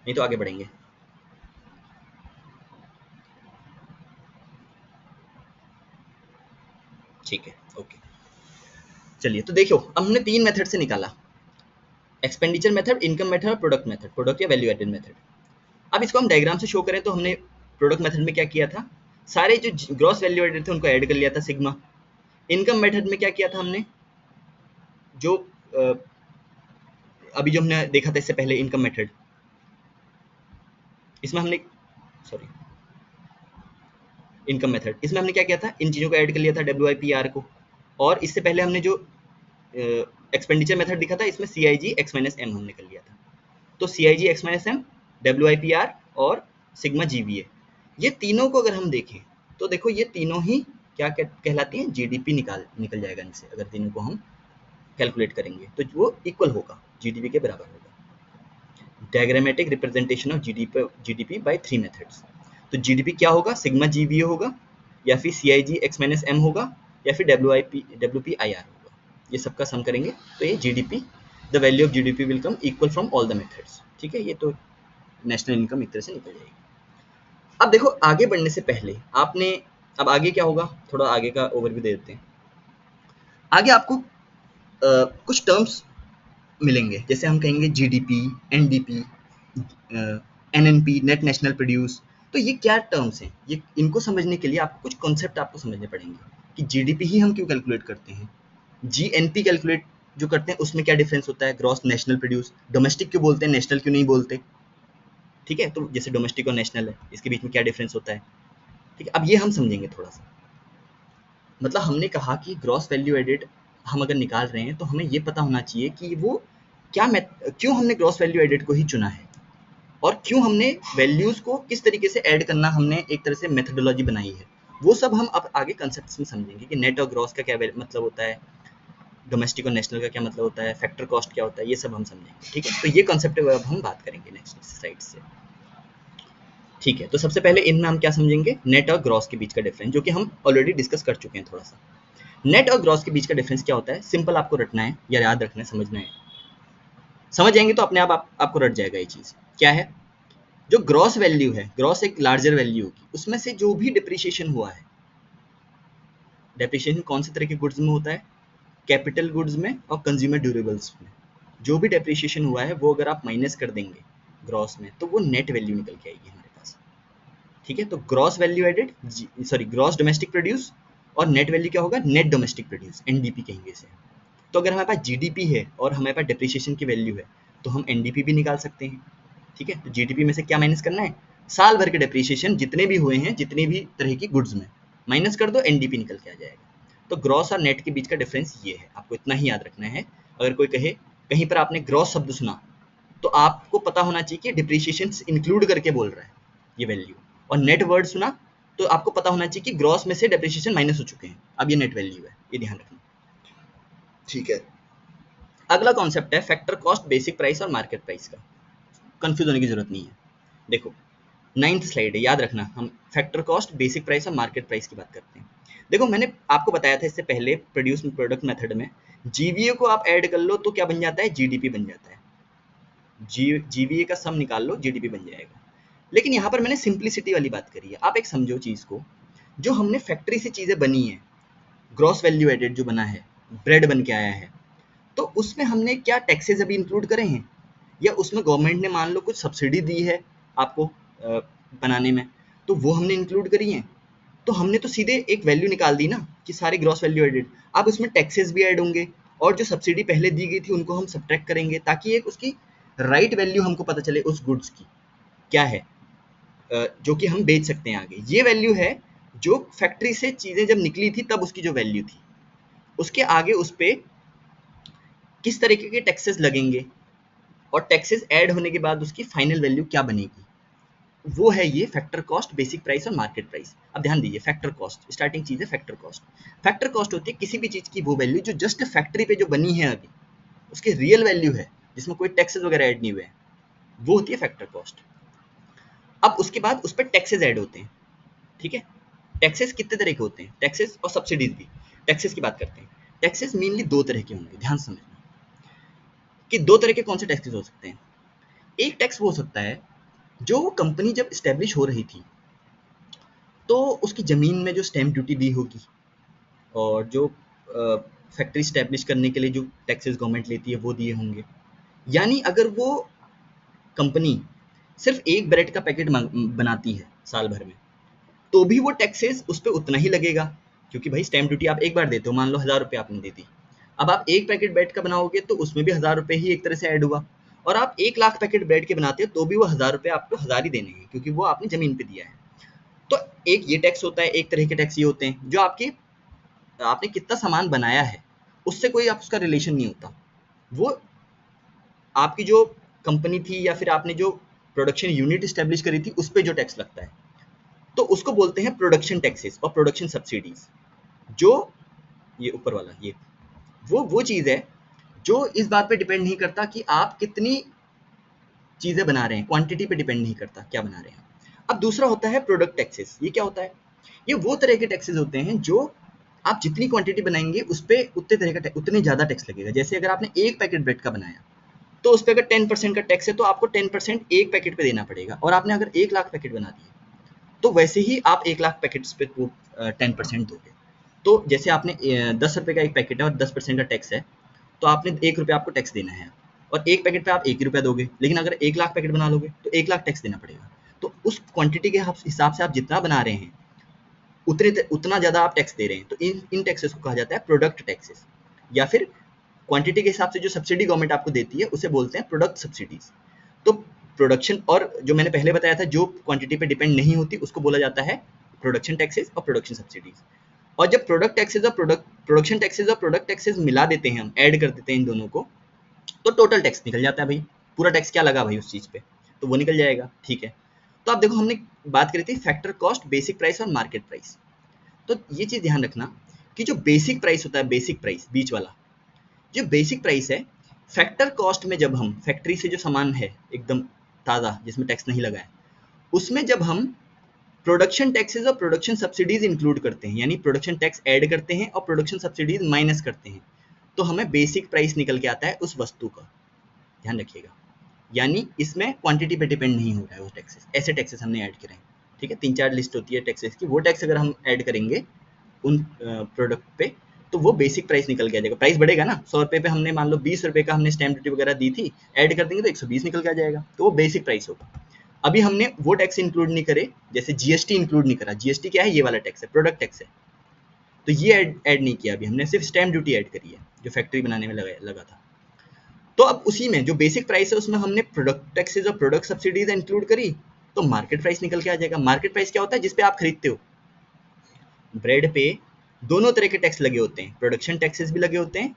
नहीं तो आगे बढ़ेंगे। ठीक है, ओके। चलिए, तो देखो अब हमने 3 मेथड से निकाला, एक्सपेंडिचर मेथड, इनकम मेथड और प्रोडक्ट मेथड, प्रोडक्ट या वैल्यू एडेड मेथड। अब इसको हम डायग्राम से शो करें तो हमने प्रोडक्ट मेथड में क्या किया था, सारे जो ग्रॉस वैल्यू एडेड थे उनको ऐड कर लिया था सिग्मा। इनकम मेथड में क्या किया था हमने, जो अभी जो हमने देखा था इससे पहले इनकम मेथड, इसमें हमने, सॉरी, इनकम मेथड, इसमें हमने क्या किया था, इन चीज़ों को ऐड कर लिया था, WIPR को। और इससे पहले हमने जो एक्सपेंडिचर मेथड दिखा था, इसमें CIG x माइनस एम हमने कर लिया था। तो CIG x माइनस एम, WIPR और सिग्मा GVA, ये तीनों को अगर हम देखें तो देखो ये तीनों ही क्या कहलाती हैं, GDP निकल जाएगा इनसे, अगर तीनों को हम कैलकुलेट करेंगे तो वो इक्वल होगा, GDP के बराबर होगा। Diagrammatic representation of GDP by 3 methods. तो GDP क्या होगा, सिग्मा GVA होगा, या फिर CIG x माइनस एम होगा, या फिर WPIR होगा। ये सबका सम करेंगे तो ये GDP, the value of GDP will come equal from all the methods. ठीक है, ये तो नेशनल इनकम एक तरह से निकल जाएगी। अब देखो आगे बढ़ने से पहले आपने, अब आगे क्या होगा, थोड़ा आगे का ओवरव्यू दे देते हैं। आगे आपको कुछ टर्म्स मिलेंगे, जैसे हम कहेंगे GDP, NDP, NNP, net national produce. तो ये क्या टर्म्स हैं, ये इनको समझने के लिए आपको कुछ कॉन्सेप्ट आपको समझने पड़ेंगे कि GDP ही हम क्यों कैलकुलेट करते हैं, GNP कैलकुलेट जो करते हैं उसमें क्या डिफरेंस होता है, ग्रॉस नेशनल प्रोड्यूस, डोमेस्टिक क्यों बोलते हैं, नेशनल क्यों नहीं बोलते। ठीक है, तो जैसे डोमेस्टिक और नेशनल है, इसके बीच में क्या डिफरेंस होता है। ठीक है, अब ये हम समझेंगे थोड़ा सा। मतलब हमने कहा कि ग्रॉस वैल्यू एडेड हम अगर निकाल रहे हैं तो हमें ये पता होना चाहिए कि वो क्या क्यों हमने ग्रॉस वैल्यू एडेड को ही चुना है, और क्यों हमने वैल्यूज को किस तरीके से ऐड करना हमने एक तरह से मेथडोलॉजी बनाई है। वो सब हम अब आगे कंसेप्ट्स में समझेंगे कि नेट और ग्रॉस का क्या मतलब होता है, डोमेस्टिक और नेशनल का क्या मतलब होता है, फैक्टर कॉस्ट क्या होता है, ये सब हम समझेंगे। ठीक है, तो ये कॉन्सेप्ट अब हम बात करेंगे नेक्स्ट स्लाइड से। ठीक है, तो सबसे पहले इनमें हम क्या समझेंगे, नेट और ग्रॉस के बीच का डिफरेंस, जो कि हम ऑलरेडी डिस्कस कर चुके हैं थोड़ा सा। नेट और ग्रॉस के बीच का डिफरेंस क्या होता है, सिंपल आपको रटना है या याद रखना है, समझना है। समझ जाएंगे तो अपने आप आपको रट जाएगा ये चीज़। क्या है, जो ग्रॉस वैल्यू है, ग्रॉस एक लार्जर वैल्यू होगी, उसमें से जो भी डिप्रिशिएशन हुआ है, डिप्रिशिएशन कौन से तरह के गुड्स में होता है, कैपिटल गुड्स में और कंज्यूमर ड्यूरेबल्स में। जो भी डिप्रिशिएशन हुआ है वो अगर आप माइनस कर देंगे ग्रॉस में, तो वो नेट वैल्यू निकल के आएगी हमारे पास। ठीक है, तो gross value added, sorry, gross domestic produce, और नेट वैल्यू क्या होगा, नेट डोमेस्टिक प्रोड्यूस, NDP कहेंगे इसे। तो अगर हमारे पास GDP है और हमारे पास डिप्रिशिएशन की वैल्यू है तो हम NDP भी निकाल सकते हैं। ठीक है, तो GDP में से क्या माइनस करना है, साल भर के डिप्रिशिएशन जितने भी हुए हैं, जितने भी तरह की गुड्स में माइनस कर दो, NDP निकल के आ जाएगा। तो ग्रॉस और नेट के बीच का डिफरेंस ये है, आपको इतना ही याद रखना है। अगर कोई कहे, कहीं पर आपने ग्रॉस शब्द सुना तो आपको पता होना चाहिए कि डिप्रिशिएशन इंक्लूड करके बोल रहा है ये वैल्यू, और नेट वर्ड सुना तो आपको पता होना चाहिए कि ग्रॉस में से डिप्रिशिएशन माइनस हो चुके हैं, अब ये नेट वैल्यू है, ये ध्यान रखना। ठीक है, अगला कॉन्सेप्ट है फैक्टर कॉस्ट, बेसिक प्राइस और मार्केट प्राइस का। कंफ्यूज होने की जरूरत नहीं है। देखो 9th स्लाइड है, याद रखना, हम फैक्टर कॉस्ट, बेसिक प्राइस और मार्केट प्राइस की बात करते हैं। देखो मैंने आपको बताया था इससे पहले प्रोड्यूस प्रोडक्ट मेथड में, GVA को आप ऐड कर लो तो क्या बन जाता है, GDP बन जाता है। GVA का सम निकाल लो, GDP बन जाएगा। लेकिन यहाँ पर मैंने सिंप्लिसिटी वाली बात करी है। आप एक समझो चीज़ को, जो हमने फैक्ट्री से चीज़ें बनी है, ग्रॉस वैल्यू एडेड जो बना है, ब्रेड बन के आया है, तो उसमें हमने क्या टैक्सेस अभी इंक्लूड करे हैं, या उसमें गवर्नमेंट ने मान लो कुछ सब्सिडी दी है आपको बनाने में, तो वो हमने इंक्लूड करी है। तो हमने तो सीधे एक वैल्यू निकाल दी ना कि सारे ग्रॉस वैल्यू एडेड। अब उसमें टैक्सेस भी ऐड होंगे और जो सब्सिडी पहले दी गई थी उनको हम सब्ट्रैक्ट करेंगे, ताकि एक उसकी राइट वैल्यू हमको पता चले उस गुड्स की क्या है, जो कि हम बेच सकते हैं आगे। ये वैल्यू है जो फैक्ट्री से चीज़ें जब निकली थी तब उसकी जो वैल्यू थी, उसके आगे उस पर किस तरीके के टैक्सेस लगेंगे और टैक्सेस ऐड होने के बाद उसकी फाइनल वैल्यू क्या बनेगी, वो है ये फैक्टर कॉस्ट, बेसिक प्राइस और मार्केट प्राइस। अब ध्यान दीजिए, फैक्टर कॉस्ट स्टार्टिंग चीज़ है। फैक्टर कॉस्ट, फैक्टर कॉस्ट होती है किसी भी चीज़ की वो वैल्यू जो जस्ट फैक्ट्री पे जो बनी है अभी, उसकी रियल वैल्यू है जिसमें कोई टैक्सेस वगैरह ऐड नहीं हुए हैं, वो होती है फैक्टर कॉस्ट। अब अब उसके बाद उस पर टैक्सेस ऐड होते हैं, ठीक है। टैक्सेस कितने तरह के होते हैं, टैक्सेस और सब्सिडीज भी। टैक्सेस की बात करते हैं। टैक्सेस मेनली दो तरह के होंगे, ध्यान से समझना कि दो तरह के कौन से टैक्सेस हो सकते हैं। एक टैक्स वो हो सकता है जो कंपनी जब स्टैब्लिश हो रही थी तो उसकी ज़मीन में जो स्टैम्प ड्यूटी दी होगी और जो फैक्ट्री स्टैब्लिश करने के लिए जो टैक्सेस गवर्नमेंट लेती है वो दिए होंगे। यानी अगर वो कंपनी सिर्फ एक ब्रेड का पैकेट बनाती है साल भर में, तो भी वो टैक्सेस उस पर उतना ही लगेगा, क्योंकि भाई स्टैम्प ड्यूटी आप एक बार देते हो, मान लो 1000 रुपये आपने दे दी। अब आप एक पैकेट ब्रेड का बनाओगे तो उसमें भी 1000 रुपये ही एक तरह से ऐड हुआ, और आप 1 लाख पैकेट ब्रेड के बनाते हो तो भी वो 1000 रुपये आपको 1000 ही देने हैं, क्योंकि वो आपने ज़मीन पे दिया है। तो एक ये टैक्स होता है, एक तरह के टैक्स ये होते हैं जो आपने कितना सामान बनाया है उससे कोई आप उसका रिलेशन नहीं होता। वो आपकी जो कंपनी थी या फिर आपने जो प्रोडक्शन यूनिट स्टैब्लिश करी थी उस पर जो टैक्स लगता है, तो उसको बोलते हैं प्रोडक्शन टैक्सेस और प्रोडक्शन सब्सिडीज। जो ये ऊपर वाला ये वो चीज़ है जो इस बात पे डिपेंड नहीं करता कि आप कितनी चीज़ें बना रहे हैं, क्वांटिटी पे डिपेंड नहीं करता क्या बना रहे हैं। अब दूसरा होता है प्रोडक्ट टैक्सेस। ये क्या होता है, ये वो तरह के टैक्सेस होते हैं जो आप जितनी क्वांटिटी बनाएंगे उस पर उतने तरह का उतने ज़्यादा टैक्स लगेगा। जैसे अगर आपने एक पैकेट ब्रेड का बनाया तो उस पर अगर 10% का टैक्स है तो आपको 10% एक पैकेट पे देना पड़ेगा, और आपने अगर 1 लाख पैकेट बना दिए तो वैसे ही आप 1 लाख पैकेट्स पे वो 10% दोगे। तो जैसे आपने 10 रुपये का एक पैकेट है और 10% का टैक्स है, तो आपने 1 रुपया आपको टैक्स देना है, और एक पैकेट पे आप 1 ही रुपया दोगे। लेकिन अगर 1 लाख पैकेट बना लोगे तो 1 लाख टैक्स देना पड़ेगा। तो उस क्वांटिटी के हिसाब से आप जितना बना रहे हैं उतना ज़्यादा आप टैक्स दे रहे हैं। तो इन टैक्सेस को कहा जाता है प्रोडक्ट टैक्सेस, या फिर क्वांटिटी के हिसाब से जो सब्सिडी गवर्नमेंट आपको देती है उसे बोलते हैं प्रोडक्ट सब्सिडीज। तो प्रोडक्शन, और जो मैंने पहले बताया था जो क्वांटिटी पे डिपेंड नहीं होती उसको बोला जाता है प्रोडक्शन टैक्सेस और प्रोडक्शन सब्सिडीज। और जब प्रोडक्शन टैक्सेस और प्रोडक्ट टैक्सेस मिला देते हैं, हम ऐड कर देते हैं इन दोनों को, तो टोटल टैक्स निकल जाता है भाई। पूरा टैक्स क्या लगा भाई उस चीज़ पे, तो वो निकल जाएगा, ठीक है। तो आप देखो हमने बात करी थी फैक्टर कॉस्ट, बेसिक प्राइस और मार्केट प्राइस। तो ये चीज़ ध्यान रखना कि जो बेसिक प्राइस होता है, बेसिक प्राइस बीच वाला, जो बेसिक प्राइस है, फैक्टर कॉस्ट में जब हम फैक्ट्री से जो सामान है एकदम ताज़ा जिसमें टैक्स नहीं लगा है, उसमें जब हम प्रोडक्शन टैक्सेस और प्रोडक्शन सब्सिडीज इंक्लूड करते हैं, यानी प्रोडक्शन टैक्स ऐड करते हैं और प्रोडक्शन सब्सिडीज माइनस करते हैं, तो हमें बेसिक प्राइस निकल के आता है उस वस्तु का। ध्यान रखिएगा, यानी इसमें क्वांटिटी पे डिपेंड नहीं हो रहा है वो टैक्सेस। ऐसे टैक्सेस हमने ऐड करे हैं, ठीक है। 3-4 लिस्ट होती है टैक्सेस की, वो टैक्स अगर हम ऐड करेंगे उन प्रोडक्ट पे तो वो बेसिक प्राइस निकल के आ जाएगा। प्राइस बढ़ेगा ना, 100 रुपये पे हमने मान लो 20 रुपये का हमने स्टैम्प ड्यूटी वगैरह दी थी, ऐड कर देंगे तो 120 निकल के आ जाएगा, तो वो बेसिक प्राइस होगा। अभी हमने वो टैक्स इंक्लूड नहीं करे, जैसे जीएसटी इंक्लूड नहीं करा। जीएसटी क्या है, ये वाला टैक्स है, प्रोडक्ट टैक्स है, तो ये ऐड नहीं किया अभी हमने, सिर्फ स्टैम्प ड्यूटी ऐड करी है जो फैक्ट्री बनाने में लगा था। तो अब उसी में जो बेसिक प्राइस है उसमें हमने प्रोडक्ट टैक्सेस और प्रोडक्ट सब्सिडीज इंक्लूड करी, तो मार्केट प्राइस निकल के आ जाएगा। मार्केट प्राइस क्या होता है, जिसपे आप खरीदते हो। ब्रेड पे दोनों तरह के टैक्स लगे होते हैं, प्रोडक्शन टैक्सेस भी लगे होते हैं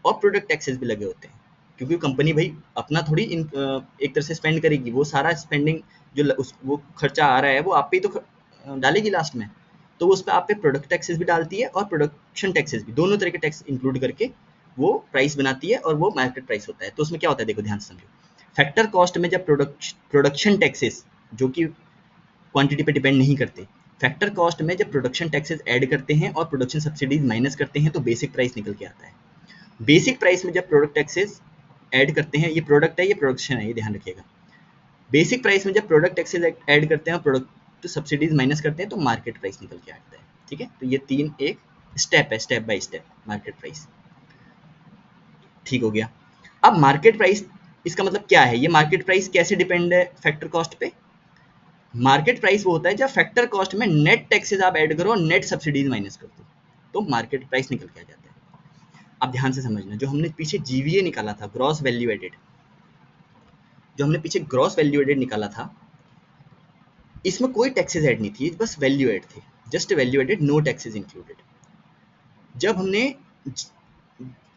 और प्रोडक्ट टैक्सेस भी लगे होते हैं, क्योंकि कंपनी भाई अपना थोड़ी एक तरह से स्पेंड करेगी, वो सारा स्पेंडिंग जो वो खर्चा आ रहा है वो आप पे ही तो डालेगी लास्ट में, तो उस पर आप पे प्रोडक्ट टैक्सेस भी डालती है और प्रोडक्शन टैक्सेस भी, दोनों तरह के टैक्स इंक्लूड करके वो प्राइस बनाती है और वो मार्केट प्राइस होता है। तो उसमें क्या होता है, देखो ध्यान से समझो। फैक्टर कॉस्ट में जब प्रोडक्शन टैक्सेस जो कि क्वांटिटी पे डिपेंड नहीं करते, फैक्टर कॉस्ट में जब प्रोडक्शन टैक्सेस ऐड करते हैं और प्रोडक्शन सब्सिडीज माइनस करते हैं तो बेसिक प्राइस निकल के आता है। बेसिक प्राइस में जब प्रोडक्ट टैक्सेस ऐड करते हैं, ये प्रोडक्ट है ये प्रोडक्शन है, ये ध्यान रखिएगा। बेसिक प्राइस में जब प्रोडक्ट टैक्सेस ऐड करते हैं और प्रोडक्ट सब्सिडीज माइनस करते हैं तो मार्केट प्राइस निकल के आता है, ठीक है। तो ये 3 एक स्टेप है, step by step market price, ठीक हो गया। अब मार्केट प्राइस, इसका मतलब क्या है, ये मार्केट प्राइस कैसे डिपेंड है फैक्टर कॉस्ट पे। मार्केट प्राइस वो होता है जब फैक्टर कॉस्ट में नेट टैक्सेस आप ऐड करो और नेट सब्सिडीज माइनस कर दो, तो मार्केट प्राइस निकल के आ जाता है। अब ध्यान से समझना, जो हमने पीछे जीवीए निकाला था, ग्रॉस वैल्यू एडेड, जो हमने पीछे ग्रॉस वैल्यू एडेड निकाला था, इसमें कोई टैक्सेस ऐड नहीं थी, बस वैल्यू एड थे, just value added, no taxes included. जब हमने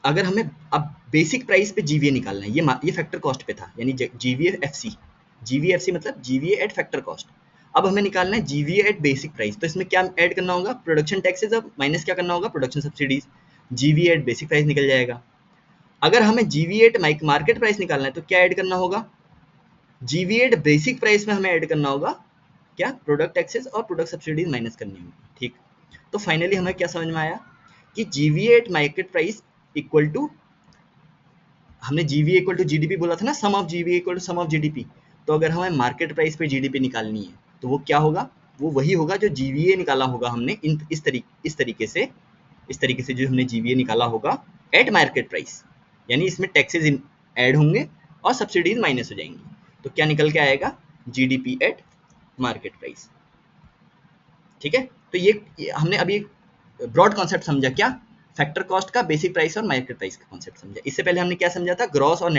अगर हमें अब बेसिक प्राइस पे जीवीए निकालना है, ये फैक्टर कॉस्ट पे था, यानी जीवीएफसी मतलब जीवीए एट फैक्टर कॉस्ट। अब हमें निकालना है जीवीए एट बेसिक प्राइस, तो इसमें क्या ऐड करना होगा, प्रोडक्शन टैक्सेस, अब माइनस क्या करना होगा, production subsidies, GVA eight basic price निकल जाएगा। अगर हमें जीवीए एट मार्केट प्राइस निकालना है तो क्या ऐड करना होगा, जीवीए एट बेसिक प्राइस में हमें ऐड करना होगा क्या प्रोडक्ट टैक्सेस और प्रोडक्ट सब्सिडीज माइनस करनी होगी, ठीक। तो फाइनली हमें क्या समझ में आया कि GVA at market price equal to, हमने जीवीए इक्वल टू जीडीपी बोला था ना, sum of GVA equal to sum of GDP. तो अगर हमें मार्केट प्राइस पे जीडीपी निकालनी है तो वो क्या होगा, वो वही होगा जो जीवीए निकाला होगा हमने इस तरीके से जो हमने जीवीए निकाला होगा एट मार्केट प्राइस, यानी इसमें टैक्सेस ऐड होंगे और सब्सिडीज माइनस हो जाएंगी। तो क्या निकल के आएगा, जीडीपी एट मार्केट प्राइस, ठीक है। तो ये हमने अभी ब्रॉड कॉन्सेप्ट समझा, क्या, फैक्टर कॉस्ट का, बेसिक प्राइस और मार्केट प्राइस का कॉन्सेप्ट समझा। इससे पहले हमने क्या समझा था, ग्रॉस और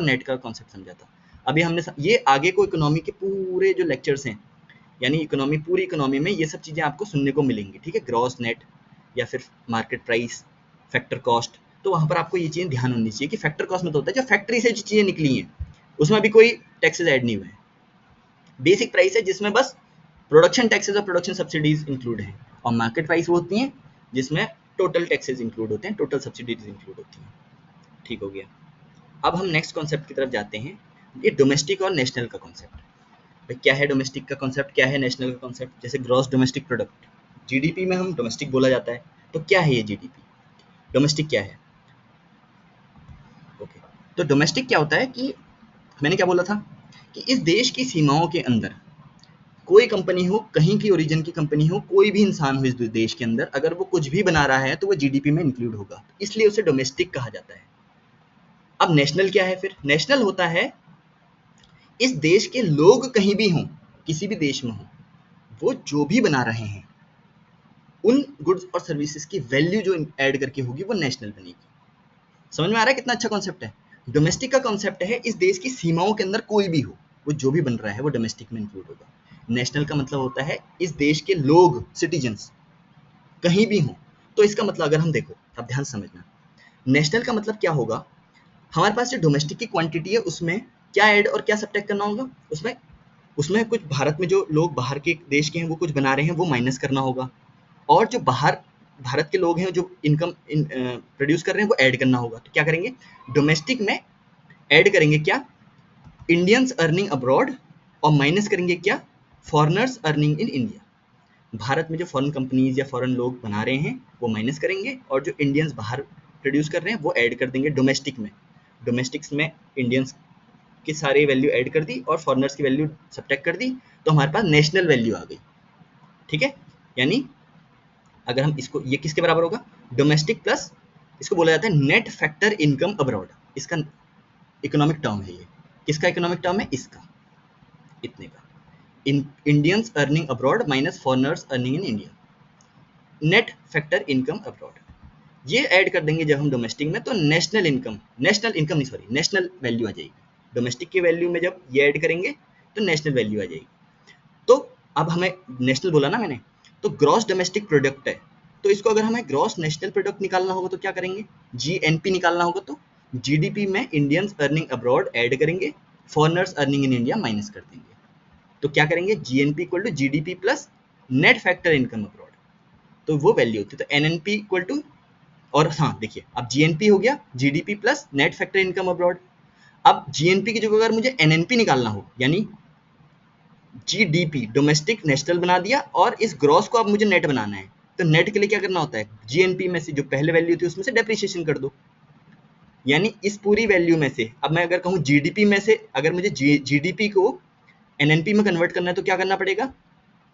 नेट का कॉन्सेप्ट समझा था। अभी हमने ये आगे को इकोनॉमी के पूरे जो लेक्चर्स हैं, यानी पूरी इकोनॉमी में ये सब चीज़ें आपको सुनने को मिलेंगी, ठीक है, ग्रॉस, नेट या फिर मार्केट प्राइस, फैक्टर कॉस्ट। तो वहाँ पर आपको ये चीज़ें ध्यान होनी चाहिए कि फैक्टर कॉस्ट में तो होता है जो फैक्ट्री से जो चीज़ें निकली हैं उसमें भी कोई टैक्सेस ऐड नहीं हुए हैं। बेसिक प्राइस है जिसमें बस प्रोडक्शन टैक्सेस और प्रोडक्शन सब्सिडीज इंक्लूड हैं, और मार्केट प्राइस वो होती हैं जिसमें टोटल टैक्सेस इंक्लूड होते हैं, टोटल सब्सिडीज इंक्लूड होती हैं, ठीक हो गया। अब हम नेक्स्ट कॉन्सेप्ट की तरफ जाते हैं, ये डोमेस्टिक और नेशनल का कॉन्सेप्ट। क्या है डोमेस्टिक का कॉन्सेप्ट, क्या है नेशनल का कॉन्सेप्ट। जैसे ग्रॉस डोमेस्टिक प्रोडक्ट, जीडीपी में हम डोमेस्टिक बोला जाता है, तो क्या है ये जीडीपी, डोमेस्टिक क्या है। ओके, तो डोमेस्टिक क्या होता है कि मैंने क्या बोला था कि इस देश की सीमाओं के अंदर कोई कंपनी हो, कहीं की ओरिजिन की कंपनी हो, कोई भी इंसान हो इस देश के अंदर, अगर वो कुछ भी बना रहा है तो वो जीडीपी में इंक्लूड होगा, इसलिए उसे डोमेस्टिक कहा जाता है। अब नेशनल क्या है फिर, नेशनल होता है इस देश के लोग कहीं भी हों, किसी भी देश में हो, वो जो भी बना रहे हैं उन गुड्स और सर्विसेज की वैल्यू जो ऐड करके होगी वो नेशनल बनेगी। समझ में आ रहा है कितना अच्छा कॉन्सेप्ट है। डोमेस्टिक का कॉन्सेप्ट है इस देश की सीमाओं के अंदर कोई भी हो, वो जो भी बन रहा है वो डोमेस्टिक में इंक्लूड होगा। नेशनल का मतलब होता है इस देश के लोग, सिटीजन्स कहीं भी हों। तो इसका मतलब अगर हम देखो, अब ध्यान समझना, नेशनल का मतलब क्या होगा, हमारे पास जो डोमेस्टिक की क्वांटिटी है उसमें क्या ऐड और क्या सब्ट्रैक्ट करना होगा, उसमें कुछ भारत में जो लोग बाहर के देश के हैं वो कुछ बना रहे हैं वो माइनस करना होगा, और जो बाहर भारत के लोग हैं जो इनकम प्रोड्यूस कर रहे हैं वो ऐड करना होगा। तो क्या करेंगे, डोमेस्टिक में ऐड करेंगे क्या, इंडियंस अर्निंग अब्रॉड, और माइनस करेंगे क्या, foreigners earning in India. Bharat में जो फॉरेन कंपनीज या फॉरेन लोग बना रहे हैं वो माइनस करेंगे, और जो इंडियंस बाहर प्रोड्यूस कर रहे हैं वो ऐड कर देंगे डोमेस्टिक में। डोमेस्टिक्स में इंडियंस की सारी वैल्यू ऐड कर दी और फॉरेनर्स की वैल्यू सब्ट्रैक्ट कर दी, तो हमारे पास नेशनल वैल्यू आ गई, ठीक है। यानी अगर हम इसको, ये किसके बराबर होगा, डोमेस्टिक प्लस, इसको बोला जाता है नेट फैक्टर इनकम अब्रॉड, इसका इकोनॉमिक टर्म है ये। किसका इकोनॉमिक टर्म है, इसका, इतने का, Indians earning abroad minus foreigners earning in India, net factor income abroad. ये ऐड कर देंगे जब हम डोमेस्टिक में, तो नेशनल इनकम नहीं सॉरी नेशनल वैल्यू आ जाएगी। डोमेस्टिक की वैल्यू में जब ये ऐड करेंगे तो नेशनल वैल्यू आ जाएगी। तो अब हमें नेशनल बोला ना मैंने, तो ग्रॉस डोमेस्टिक प्रोडक्ट है, तो इसको अगर हमें ग्रॉस नेशनल प्रोडक्ट निकालना होगा तो क्या करेंगे, जीएनपी निकालना होगा, तो जीडीपी में इंडियंस अर्निंग अब्रॉड ऐड करेंगे, foreigners earning in India minus कर देंगे। तो क्या करेंगे, GNP equal to GDP plus net factor income abroad, तो वो वैल्यू होती है। तो एनएनपी इक्वल टू, और हाँ देखिए अब जीएनपी हो गया GDP plus net factor income abroad. अब जीएनपी की जगह अगर मुझे एनएनपी निकालना हो, यानी जीडीपी डोमेस्टिक नेशनल बना दिया, और इस ग्रॉस को अब मुझे नेट बनाना है, तो नेट के लिए क्या करना होता है, जीएनपी में से जो पहले वैल्यू थी उसमें से डेप्रिसिएशन कर दो, यानी इस पूरी वैल्यू में से। अब मैं अगर कहूँ जीडीपी में से अगर मुझे जीडीपी को एनएनपी में कन्वर्ट करना है तो क्या करना पड़ेगा,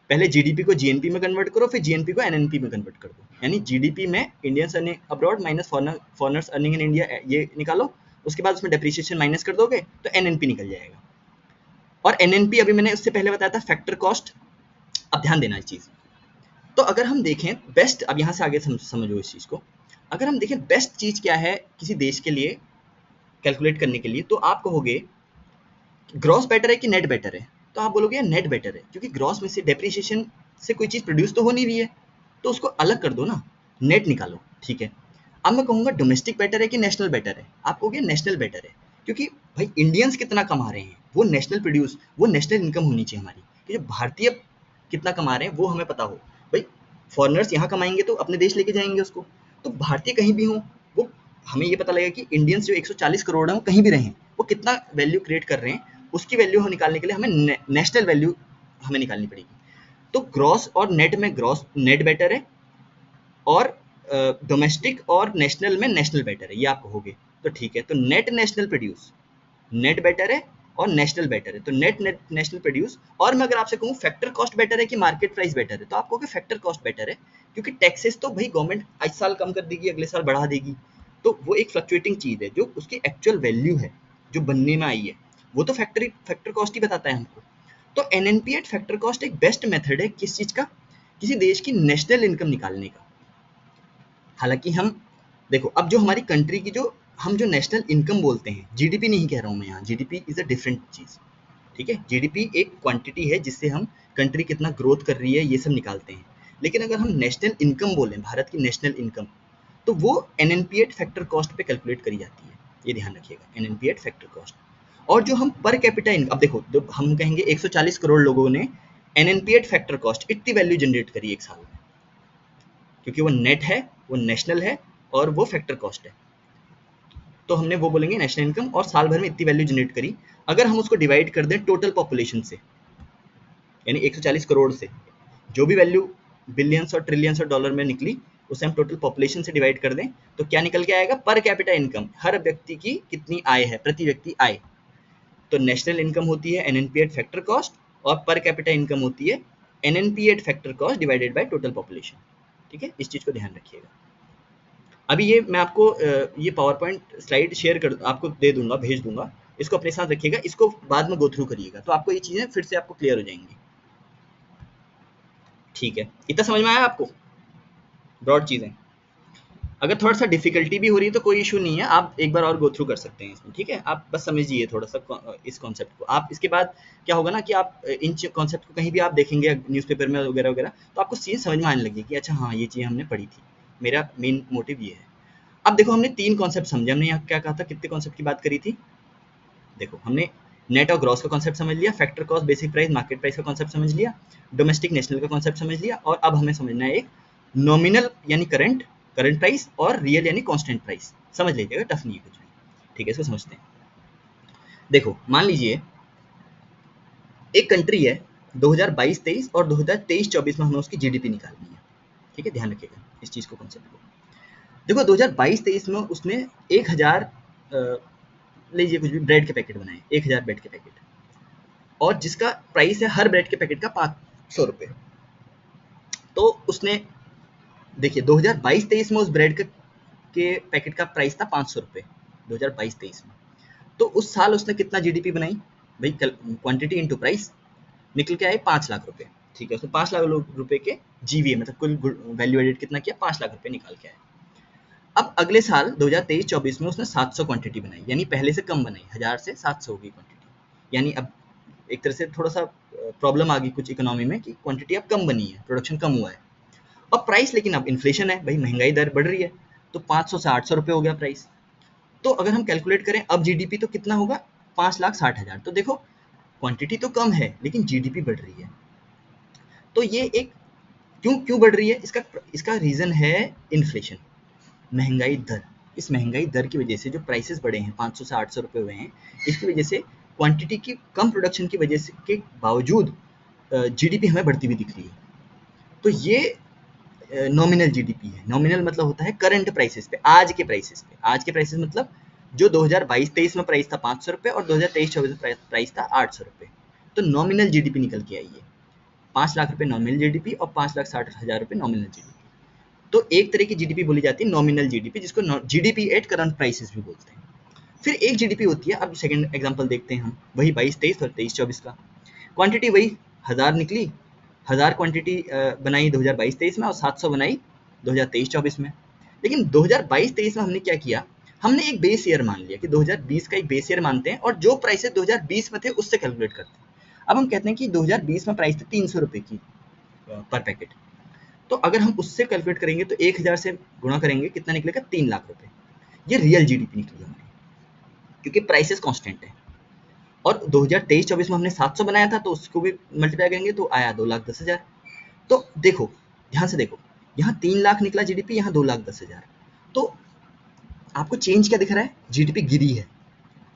पहले जीडीपी को जीएनपी में कन्वर्ट करो, फिर जीएनपी को एनएनपी में कन्वर्ट कर दो, यानी जीडीपी में Indians earning abroad minus foreigners earning in India, ये निकालो, उसके बाद उसमें डेप्रिसिएशन माइनस कर दोगे तो एनएनपी निकल जाएगा। और एनएनपी अभी मैंने उससे पहले बताया था फैक्टर कॉस्ट। अब ध्यान देना इस चीज़, तो अगर हम देखें बेस्ट, अब यहाँ से आगे समझो इस चीज़ को, अगर हम देखें बेस्ट चीज़ क्या है किसी देश के लिए कैलकुलेट करने के लिए, तो आप कहोगे ग्रॉस बेटर है कि नेट बेटर है, तो आप बोलोगे नेट बेटर है, क्योंकि ग्रॉस में से डेप्रिसिएशन से कोई चीज़ प्रोड्यूस तो हो नहीं रही है, तो उसको अलग कर दो ना, नेट निकालो, ठीक है। अब मैं कहूँगा डोमेस्टिक बेटर है कि नेशनल बेटर है, आप कहोगे नेशनल बेटर है, क्योंकि भाई इंडियंस कितना कमा रहे हैं वो नेशनल प्रोड्यूस, वो नेशनल इनकम होनी चाहिए हमारी, कि जो भारतीय कितना कमा रहे हैं वो हमें पता हो। भाई फॉरेनर्स यहाँ कमाएंगे तो अपने देश लेके जाएंगे उसको, तो भारतीय कहीं भी हो वो हमें ये पता लगेगा कि इंडियंस जो 140 करोड़ हैं वो कहीं भी रहें वो कितना वैल्यू क्रिएट कर रहे हैं, उसकी वैल्यू निकालने के लिए हमें नेशनल वैल्यू हमें निकालनी पड़ेगी। तो ग्रॉस और नेट में ग्रॉस नेट बेटर है, और डोमेस्टिक और नेशनल में नेशनल बेटर है, ये आप कहोगे तो ठीक है। तो net national produce, net better है और नेशनल बेटर है, तो नेट नेट नेशनल प्रोड्यूस। और मैं अगर आपसे कहूँ फैक्टर कॉस्ट बेटर है कि मार्केट प्राइस बेटर है, तो आप कहोगे फैक्टर कॉस्ट बेटर है, क्योंकि टैक्सेस तो भाई गवर्नमेंट इस साल कम कर देगी, अगले साल बढ़ा देगी, तो वो एक फ्लक्चुएटिंग चीज़ है। जो उसकी एक्चुअल वैल्यू है जो बनने में आई है, वो तो फैक्टर कॉस्ट ही बताता है हमको। तो एनएनपी एट फैक्टर कॉस्ट एक बेस्ट मेथड है किस चीज़ का, किसी देश की नेशनल इनकम निकालने का। हालांकि हम देखो, अब जो हमारी कंट्री की जो हम जो नेशनल इनकम बोलते हैं, जीडीपी नहीं कह रहा हूँ मैं यहाँ, जीडीपी इज अ डिफरेंट चीज़, ठीक है। जीडीपी एक क्वांटिटी है जिससे हम कंट्री कितना ग्रोथ कर रही है ये सब निकालते हैं। लेकिन अगर हम नेशनल इनकम बोलें, भारत की नेशनल इनकम, तो वो एनएनपीएट फैक्टर कॉस्ट पे कैलकुलेट करी जाती है, ये ध्यान रखिएगा, एनएनपीएट फैक्टर कॉस्ट। और जो हम पर कैपिटा इनकम, अब देखो जब हम कहेंगे 140 करोड़ लोगों ने एनएनपीएट फैक्टर कॉस्ट इतनी वैल्यू जनरेट करी एक साल में, क्योंकि वो नेट है, वो नेशनल है और वो फैक्टर कॉस्ट है, तो हमने वो बोलेंगे नेशनल इनकम, और साल भर में इतनी वैल्यू जनरेट करी। अगर हम उसको डिवाइड कर दें टोटल पॉपुलेशन से, यानी 140 करोड़ से जो भी वैल्यू बिलियंस और ट्रिलियंस और डॉलर में निकली, उसे हम टोटल पॉपुलेशन से डिवाइड कर दें, तो क्या निकल के आएगा, पर कैपिटा इनकम, हर व्यक्ति की कितनी आय है, प्रति व्यक्ति आय। तो नेशनल इनकम होती है एनएनपीएट फैक्टर कॉस्ट, और पर कैपिटा इनकम होती है NNP at factor cost divided by total population, ठीक है। इस चीज़ को ध्यान रखिएगा। अभी ये मैं आपको ये पावर पॉइंट स्लाइड शेयर कर आपको दे दूंगा, भेज दूंगा, इसको अपने साथ रखिएगा, इसको बाद में गो थ्रू करिएगा, तो आपको ये चीज़ें फिर से आपको क्लियर हो जाएंगी, ठीक है। इतना समझ में आया आपको, ब्रॉड चीज़ें। अगर थोड़ा सा डिफिकल्टी भी हो रही है तो कोई इशू नहीं है, आप एक बार और गो थ्रू कर सकते हैं इसमें, ठीक है। आप बस समझिए थोड़ा सा इस कॉन्सेप्ट को। आप इसके बाद क्या होगा ना कि आप इन कॉन्सेप्ट को कहीं भी आप देखेंगे न्यूज़पेपर में वगैरह वगैरह, तो आपको चीज़ें समझ में आने लगी कि अच्छा हाँ ये चीज़ हमने पढ़ी थी, मेरा मेन मोटिव ये है। अब देखो हमने 3 कॉन्सेप्ट समझे, हमने यहाँ क्या कहा था, कितने कॉन्सेप्ट की बात करी थी। देखो हमने नेट और ग्रॉस का कॉन्सेप्ट समझ लिया, factor cost, basic price, market price का कॉन्सेप्ट समझ लिया, डोमेस्टिक नेशनल का कॉन्सेप्ट समझ लिया, और अब हमें समझना है एक नॉमिनल यानी करंट प्राइस, और रियल यानी कांस्टेंट प्राइस। समझ लीजिएगा, टफ नहीं है कुछ भी, ठीक है। इसको समझते हैं। देखो मान लीजिए एक कंट्री है, 2022-23 और 2023-24 में हमें उसकी जीडीपी निकालनी है, ठीक है। ध्यान रखिएगा इस चीज़ को, कॉन्सेप्ट को। देखो 2022-23 में उसने 1000 लीजिए कुछ भी ब्रेड के पैकेट बनाए, 1000 ब्रेड के पैकेट, और जिसका प्राइस है हर ब्रेड के पैकेट का 500 रुपये। तो उसने देखिए 2022-23 में उस ब्रेड के पैकेट का प्राइस था 500 रुपये 2022-23 में। तो उस साल उसने कितना जीडीपी बनाई भाई, क्वांटिटी इनटू प्राइस, निकल के आए 5 लाख रुपए, ठीक है। उसने 5 लाख रुपए के जीवीए मतलब कुल वैल्यू एडेड कितना किया, 5 लाख रुपए निकाल के आए। अब अगले साल 2023-24 में उसने 700 क्वांटिटी बनाई, यानी पहले से कम बनाई, 1000 से 700 हो गई क्वांटिटी। यानी अब एक तरह से थोड़ा सा प्रॉब्लम आ गई कुछ इकोनॉमी में कि क्वांटिटी अब कम बनी है, प्रोडक्शन कम हुआ है। और प्राइस, लेकिन अब इन्फ्लेशन है भाई, महंगाई दर बढ़ रही है, तो 500 से 800 रुपये हो गया प्राइस। तो अगर हम कैलकुलेट करें अब जीडीपी तो कितना होगा, 5,60,000। तो देखो क्वांटिटी तो कम है लेकिन जीडीपी बढ़ रही है। तो ये एक क्यों क्यों बढ़ रही है, इसका रीज़न है इन्फ्लेशन, महंगाई दर। इस महंगाई दर की वजह से जो प्राइसेस बढ़े हैं, 500 से 800 रुपये हुए हैं, इसकी वजह से क्वांटिटी की कम प्रोडक्शन की वजह से के बावजूद जीडीपी हमें बढ़ती हुई दिख रही है। तो ये नॉमिनल जीडीपी है। नॉमिनल मतलब होता है करंट प्राइसेस पे, आज के प्राइसेस पे। आज के प्राइसेस मतलब जो 2022-23 में प्राइस था 500 रुपये और 2023-24 में प्राइस था 800 रुपये। तो नॉमिनल जीडीपी निकल के आई है, 5 लाख रुपये नॉमिनल जीडीपी और 5,60,000 रुपये नॉमिनल जीडीपी। तो एक तरह की जीडीपी बोली जाती है नॉमिनल जीडीपी, जिसको जीडीपी एट करंट प्राइसेस भी बोलते हैं। फिर एक जीडीपी होती है, अब सेकंड एग्जांपल देखते हैं हम, वही 22-23 और 23-24 का। क्वांटिटी वही 1000 निकली, 1000 क्वांटिटी बनाई 2022-23 में और 700 बनाई 2023-24 में। लेकिन 2022-23 में हमने क्या किया, हमने एक बेस ईयर मान लिया कि 2020 का एक बेस ईयर मानते हैं, और जो प्राइसेस 2020 में थे उससे कैलकुलेट करते हैं। अब हम कहते हैं कि 2020 में प्राइस थी 300 रुपये की पर पैकेट, तो अगर हम उससे कैलकुलेट करेंगे तो 1000 से गुणा करेंगे, कितना निकलेगा, 3 लाख रुपए। ये रियल जीडीपी निकली हमारी, क्योंकि प्राइसेस कांस्टेंट है। और 2023-24 में हमने 700 बनाया था, तो उसको भी मल्टीप्लाई करेंगे तो आया 2,10,000। तो देखो ध्यान से देखो, यहाँ 3 लाख निकला जीडीपी, यहाँ 2,10,000। तो आपको चेंज क्या दिख रहा है, जीडीपी गिरी है,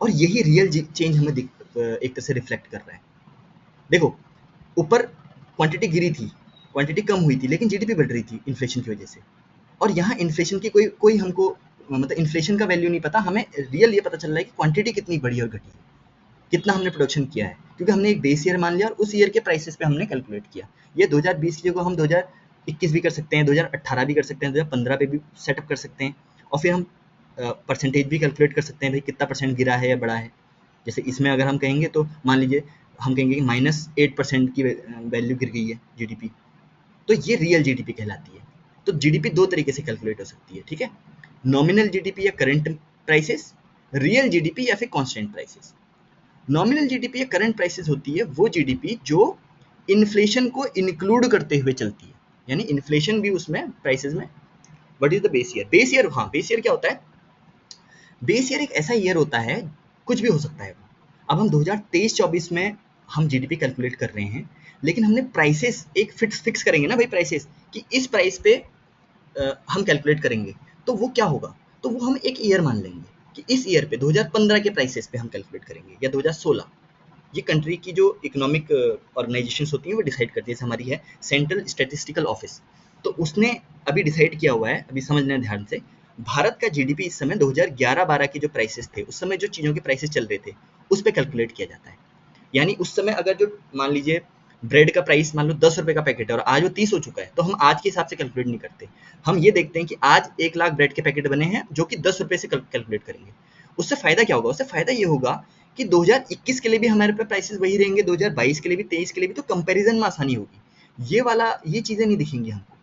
और यही रियल चेंज हमें एक तरह से रिफ्लेक्ट कर रहा है। देखो ऊपर क्वांटिटी गिरी थी, क्वांटिटी कम हुई थी, लेकिन जीडीपी बढ़ रही थी इन्फ्लेशन की वजह से। और यहाँ इन्फ्लेशन की कोई कोई हमको मतलब इन्फ्लेशन का वैल्यू नहीं पता, हमें रियल ये पता चल रहा है कि क्वांटिटी कितनी बढ़ी और घटी है, कितना हमने प्रोडक्शन किया है, क्योंकि हमने एक बेस ईयर मान लिया और उस ईयर के प्राइसेस पे हमने कैलकुलेट किया। ये 2020 की जगह हम 2021 भी कर सकते हैं, 2018 भी कर सकते हैं, 2015 पे भी सेटअप कर सकते हैं, और फिर हम परसेंटेज भी कैलकुलेट कर सकते हैं, भाई कितना परसेंट गिरा है या बढ़ा है। जैसे इसमें अगर हम कहेंगे तो मान लीजिए हम कहेंगे कि -8% की वैल्यू गिर गई है जीडीपी, तो ये रियल जीडीपी कहलाती है। तो जीडीपी दो तरीके से कैलकुलेट हो सकती है, ठीक है, नॉमिनल जीडीपी या करंट प्राइसेस, रियल जीडीपी या फिर कांस्टेंट प्राइसेस। नॉमिनल जीडीपी या करंट प्राइसेस होती है वो जीडीपी जो इन्फ्लेशन को इंक्लूड करते हुए चलती है, यानी इन्फ्लेशन भी उसमें प्राइसेस में। What is the base year? Base year, हाँ बेस ईयर क्या होता है? बेस ईयर एक ऐसा ईयर होता है, कुछ भी हो सकता है। अब हम 2023-24 में हम जीडीपी कैलकुलेट कर रहे हैं, लेकिन हमने प्राइसेस एक फिक्स करेंगे ना भाई, प्राइसेस कि इस प्राइस पे हम कैलकुलेट करेंगे, तो वो क्या होगा? तो वो हम एक ईयर मान लेंगे कि इस ईयर पे 2015 के प्राइसेस पे हम कैलकुलेट करेंगे, या 2016। ये कंट्री की जो इकोनॉमिक ऑर्गेनाइजेशंस होती हैं वो डिसाइड करती है। जैसे हमारी है सेंट्रल स्टैटिस्टिकल ऑफिस, तो उसने अभी डिसाइड किया हुआ है, अभी समझना ध्यान से, भारत का जीडीपी इस समय 2011-12 के जो प्राइसेस थे, उस समय जो चीज़ों के प्राइसेस चल रहे थे, उस पर कैलकुलेट किया जाता है। यानी उस समय अगर जो मान लीजिए ब्रेड का प्राइस मान लो 10 रुपये का पैकेट है और आज वो 30 हो चुका है, तो हम आज के हिसाब से कैलकुलेट नहीं करते। हम ये देखते हैं कि आज 1 लाख ब्रेड के पैकेट बने हैं जो कि 10 रुपये से कैलकुलेट करेंगे। उससे फायदा क्या होगा? उससे फायदा ये होगा कि 2021 के लिए भी हमारे पे प्राइसेस वही रहेंगे, 2022 के लिए भी, 23 के लिए भी, तो कंपैरिजन में आसानी होगी। ये चीज़ें नहीं दिखेंगी हमको।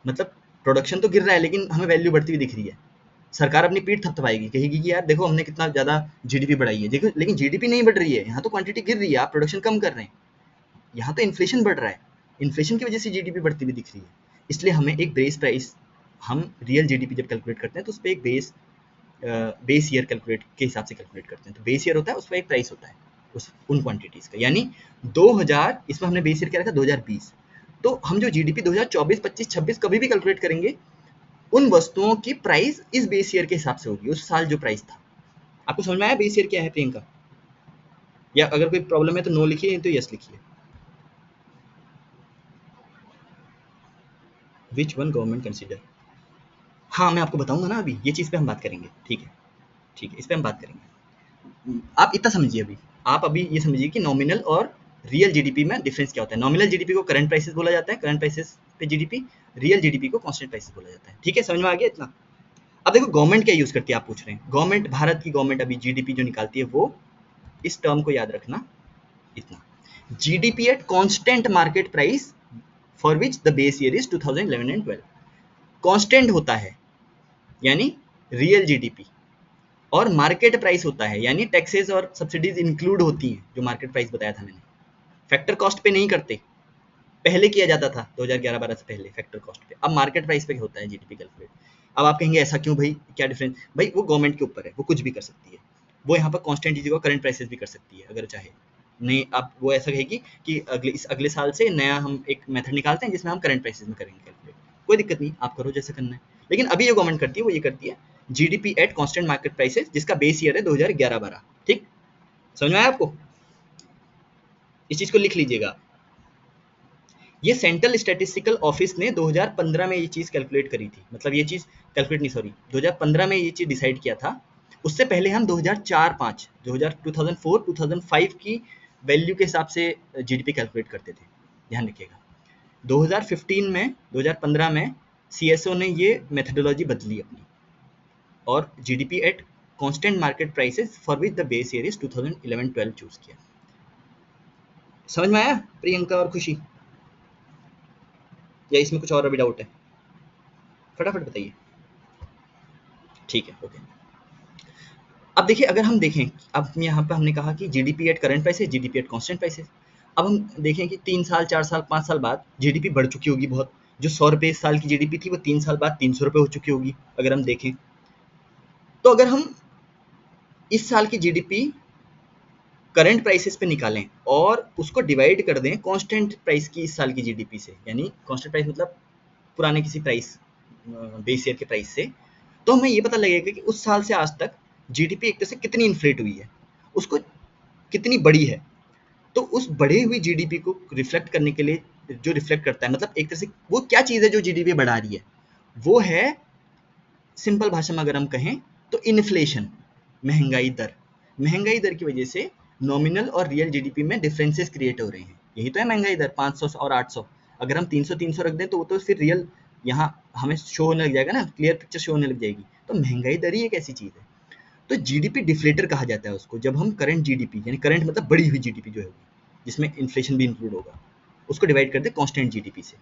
मतलब प्रोडक्शन तो गिर रहा है लेकिन हमें वैल्यू बढ़ती हुई दिख रही है। सरकार अपनी पीठ थपथपाएगी, कहेगी कि यार देखो हमने कितना ज़्यादा जीडीपी बढ़ाई है, देखो, लेकिन जीडीपी नहीं बढ़ रही है, यहाँ तो क्वांटिटी गिर रही है, आप प्रोडक्शन कम कर रहे हैं। यहाँ तो इन्फ्लेशन बढ़ रहा है, इन्फ्लेशन की वजह से जीडीपी बढ़ती हुई दिख रही है। इसलिए हमें एक बेस प्राइस, हम रियल जीडीपी जब कैलकुलेट करते हैं तो उस पर एक बेस ईयर कैलकुलेट के हिसाब से कैलकुलेट करते हैं। तो बेस ईयर होता है, उस पर एक प्राइस होता है उस उन क्वांटिटीज़ का। यानी 2000, इसमें हमने बेस ईयर क्या रखा, 2020। तो हम जो जीडीपी 2024, 25, 26 कभी भी कैलकुलेट करेंगे, उन वस्तुओं की प्राइस इस बेस ईयर के हिसाब से होगी, उस साल जो प्राइस था। आपको समझ में आया बेस ईयर क्या है प्रियंका? या अगर कोई प्रॉब्लम है तो नो लिखिए, नहीं तो यस लिखिए। Which one government consider? हाँ मैं आपको बताऊंगा ना, अभी ये चीज़ पे हम बात करेंगे, ठीक है, ठीक है, इस पे हम बात करेंगे। आप इतना समझिए, अभी आप अभी ये समझिए कि नॉमिनल और रियल जीडीपी में डिफरेंस क्या होता है। नॉमिनल जीडीपी को करंट प्राइसेस बोला जाता है, करंट प्राइसेस पे जीडीपी, रियल जीडीपी को कांस्टेंट प्राइसेस बोला जाता है। ठीक है, समझ में आ गया इतना? अब देखो गवर्नमेंट क्या यूज करती है, आप पूछ रहे हैं। गवर्नमेंट, भारत की गवर्नमेंट अभी जीडीपी जो निकालती है वो, इस टर्म को याद रखना, इतना, GDP at constant market price for which the base year is 2011 and 12। Constant होता है यानी रियल जीडीपी, और मार्केट प्राइस होता है यानी टैक्सेस और सब्सिडीज इंक्लूड होती हैं, जो मार्केट प्राइस बताया था मैंने। फैक्टर कॉस्ट पे नहीं करते, पहले किया जाता था 2011-12 से पहले फैक्टर कॉस्ट पे, अब मार्केट प्राइस पे होता है जीडीपी कैलकुलेट। अब आप कहेंगे ऐसा क्यों भाई, क्या डिफरेंस? भाई वो गवर्नमेंट के ऊपर है, वो कुछ भी कर सकती है। वो यहाँ पर कांस्टेंट चीज़ों का करंट प्राइसेस भी कर सकती है अगर चाहे। नहीं, आप वो ऐसा कहेगी कि अगले साल से नया हम एक मेथड निकालते हैं जिसमें हम करंट प्राइसेस में करेंगे कैलकुलेट। कोई दिक्कत नहीं, आप करो जैसे करना है। लेकिन अभी जो गवर्नमेंट करती है वो ये करती है GDP at constant market prices, जिसका बेस ईयर है 2011-12। ठीक, समझ में आया आपको? इस चीज़ को लिख लीजिएगा। ये सेंट्रल स्टैटिस्टिकल ऑफिस ने 2015 में ये चीज़ कैलकुलेट करी थी, मतलब ये चीज़ कैलकुलेट नहीं, सॉरी, 2015 में ये चीज़ डिसाइड किया था। उससे पहले हम 2004-5, 2004, 2005 की वैल्यू के हिसाब से जीडीपी कैलकुलेट करते थे, ध्यान रखिएगा। 2015 में, 2015 में सीएसओ ने ये मेथडोलॉजी बदली अपनी, और GDP at constant market prices for which the base year is 2011-12 choose किया। समझ में आया प्रियंका और खुशी, या इसमें कुछ और अभी डाउट है? फटाफट बताइए। ठीक है, ओके। अब देखिए, अगर हम देखें, अब यहाँ पे हमने कहा कि GDP at current prices, GDP at constant prices. अब हम देखें कि 3 साल, 4 साल, 5 साल बाद जीडीपी बढ़ चुकी होगी बहुत। जो 100 रुपये इस साल की जीडीपी थी वो 3 साल बाद 300 रुपये हो चुकी होगी अगर हम देखें। तो अगर हम इस साल की जीडीपी करंट प्राइसेस पे निकालें और उसको डिवाइड कर दें कांस्टेंट प्राइस की इस साल की जीडीपी से, यानी कांस्टेंट प्राइस मतलब पुराने किसी प्राइस, बेस ईयर के प्राइस से, तो हमें ये पता लगेगा कि उस साल से आज तक जीडीपी एक तरह से कितनी इन्फ्लेट हुई है, उसको कितनी बड़ी है। तो उस बढ़ी हुई जीडीपी को रिफ्लेक्ट करने के लिए जो रिफ्लेक्ट करता है, मतलब एक तरह से वो क्या चीज़ है जो जीडीपी बढ़ा रही है, वो है सिंपल भाषा में अगर हम कहें तो इन्फ्लेशन, महंगाई दर। महंगाई दर की वजह से नॉमिनल और रियल जीडीपी में डिफरेंसेस क्रिएट हो रहे हैं, यही तो है महंगाई दर। 500 और 800, अगर हम 300 रख दें तो वो तो फिर रियल यहाँ हमें शो होने लग जाएगा ना, क्लियर पिक्चर शो होने लग जाएगी। तो महंगाई दर ही एक ऐसी चीज़ है। तो जीडीपी डिफ्लेटर कहा जाता है उसको, जब हम करंट जीडीपी, यानी करंट मतलब बढ़ी हुई जीडीपी जो है जिसमें इन्फ्लेशन भी इंक्लूड होगा, उसको डिवाइड कर दे कांस्टेंट जीडीपी से।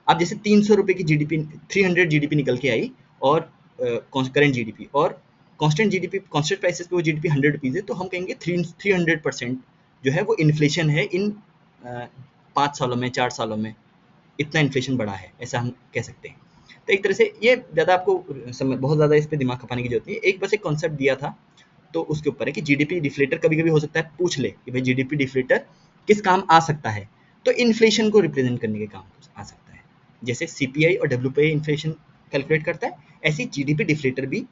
अब जैसे 300 रुपए की जीडीपी, 300 जीडीपी निकल के आई, और करंट जीडीपी और कांस्टेंट जीडीपी, कांस्टेंट प्राइसेस पे वो जीडीपी 100 रुपीज़ है, तो हम कहेंगे 300% जो है वो इन्फ्लेशन है इन 5 सालों में, 4 सालों में इतना इन्फ्लेशन बढ़ा है, ऐसा हम कह सकते हैं। तो एक तरह से ये ज़्यादा आपको बहुत ज़्यादा इस पर दिमाग खपाने की जरूरत नहीं है, एक बस एक कॉन्सेप्ट दिया था तो उसके ऊपर है कि जीडीपी डिफ्लेटर कभी कभी हो सकता है पूछ ले कि भाई जीडीपी डिफ्लेटर किस काम आ सकता है, तो इन्फ्लेशन को रिप्रेजेंट करने के काम आ सकता है। जैसे सीपीआई और डब्ल्यूपीआई इन्फ्लेशन कैलकुलेट करता है, ऐसी जीडीपी डिफ्लेटर भी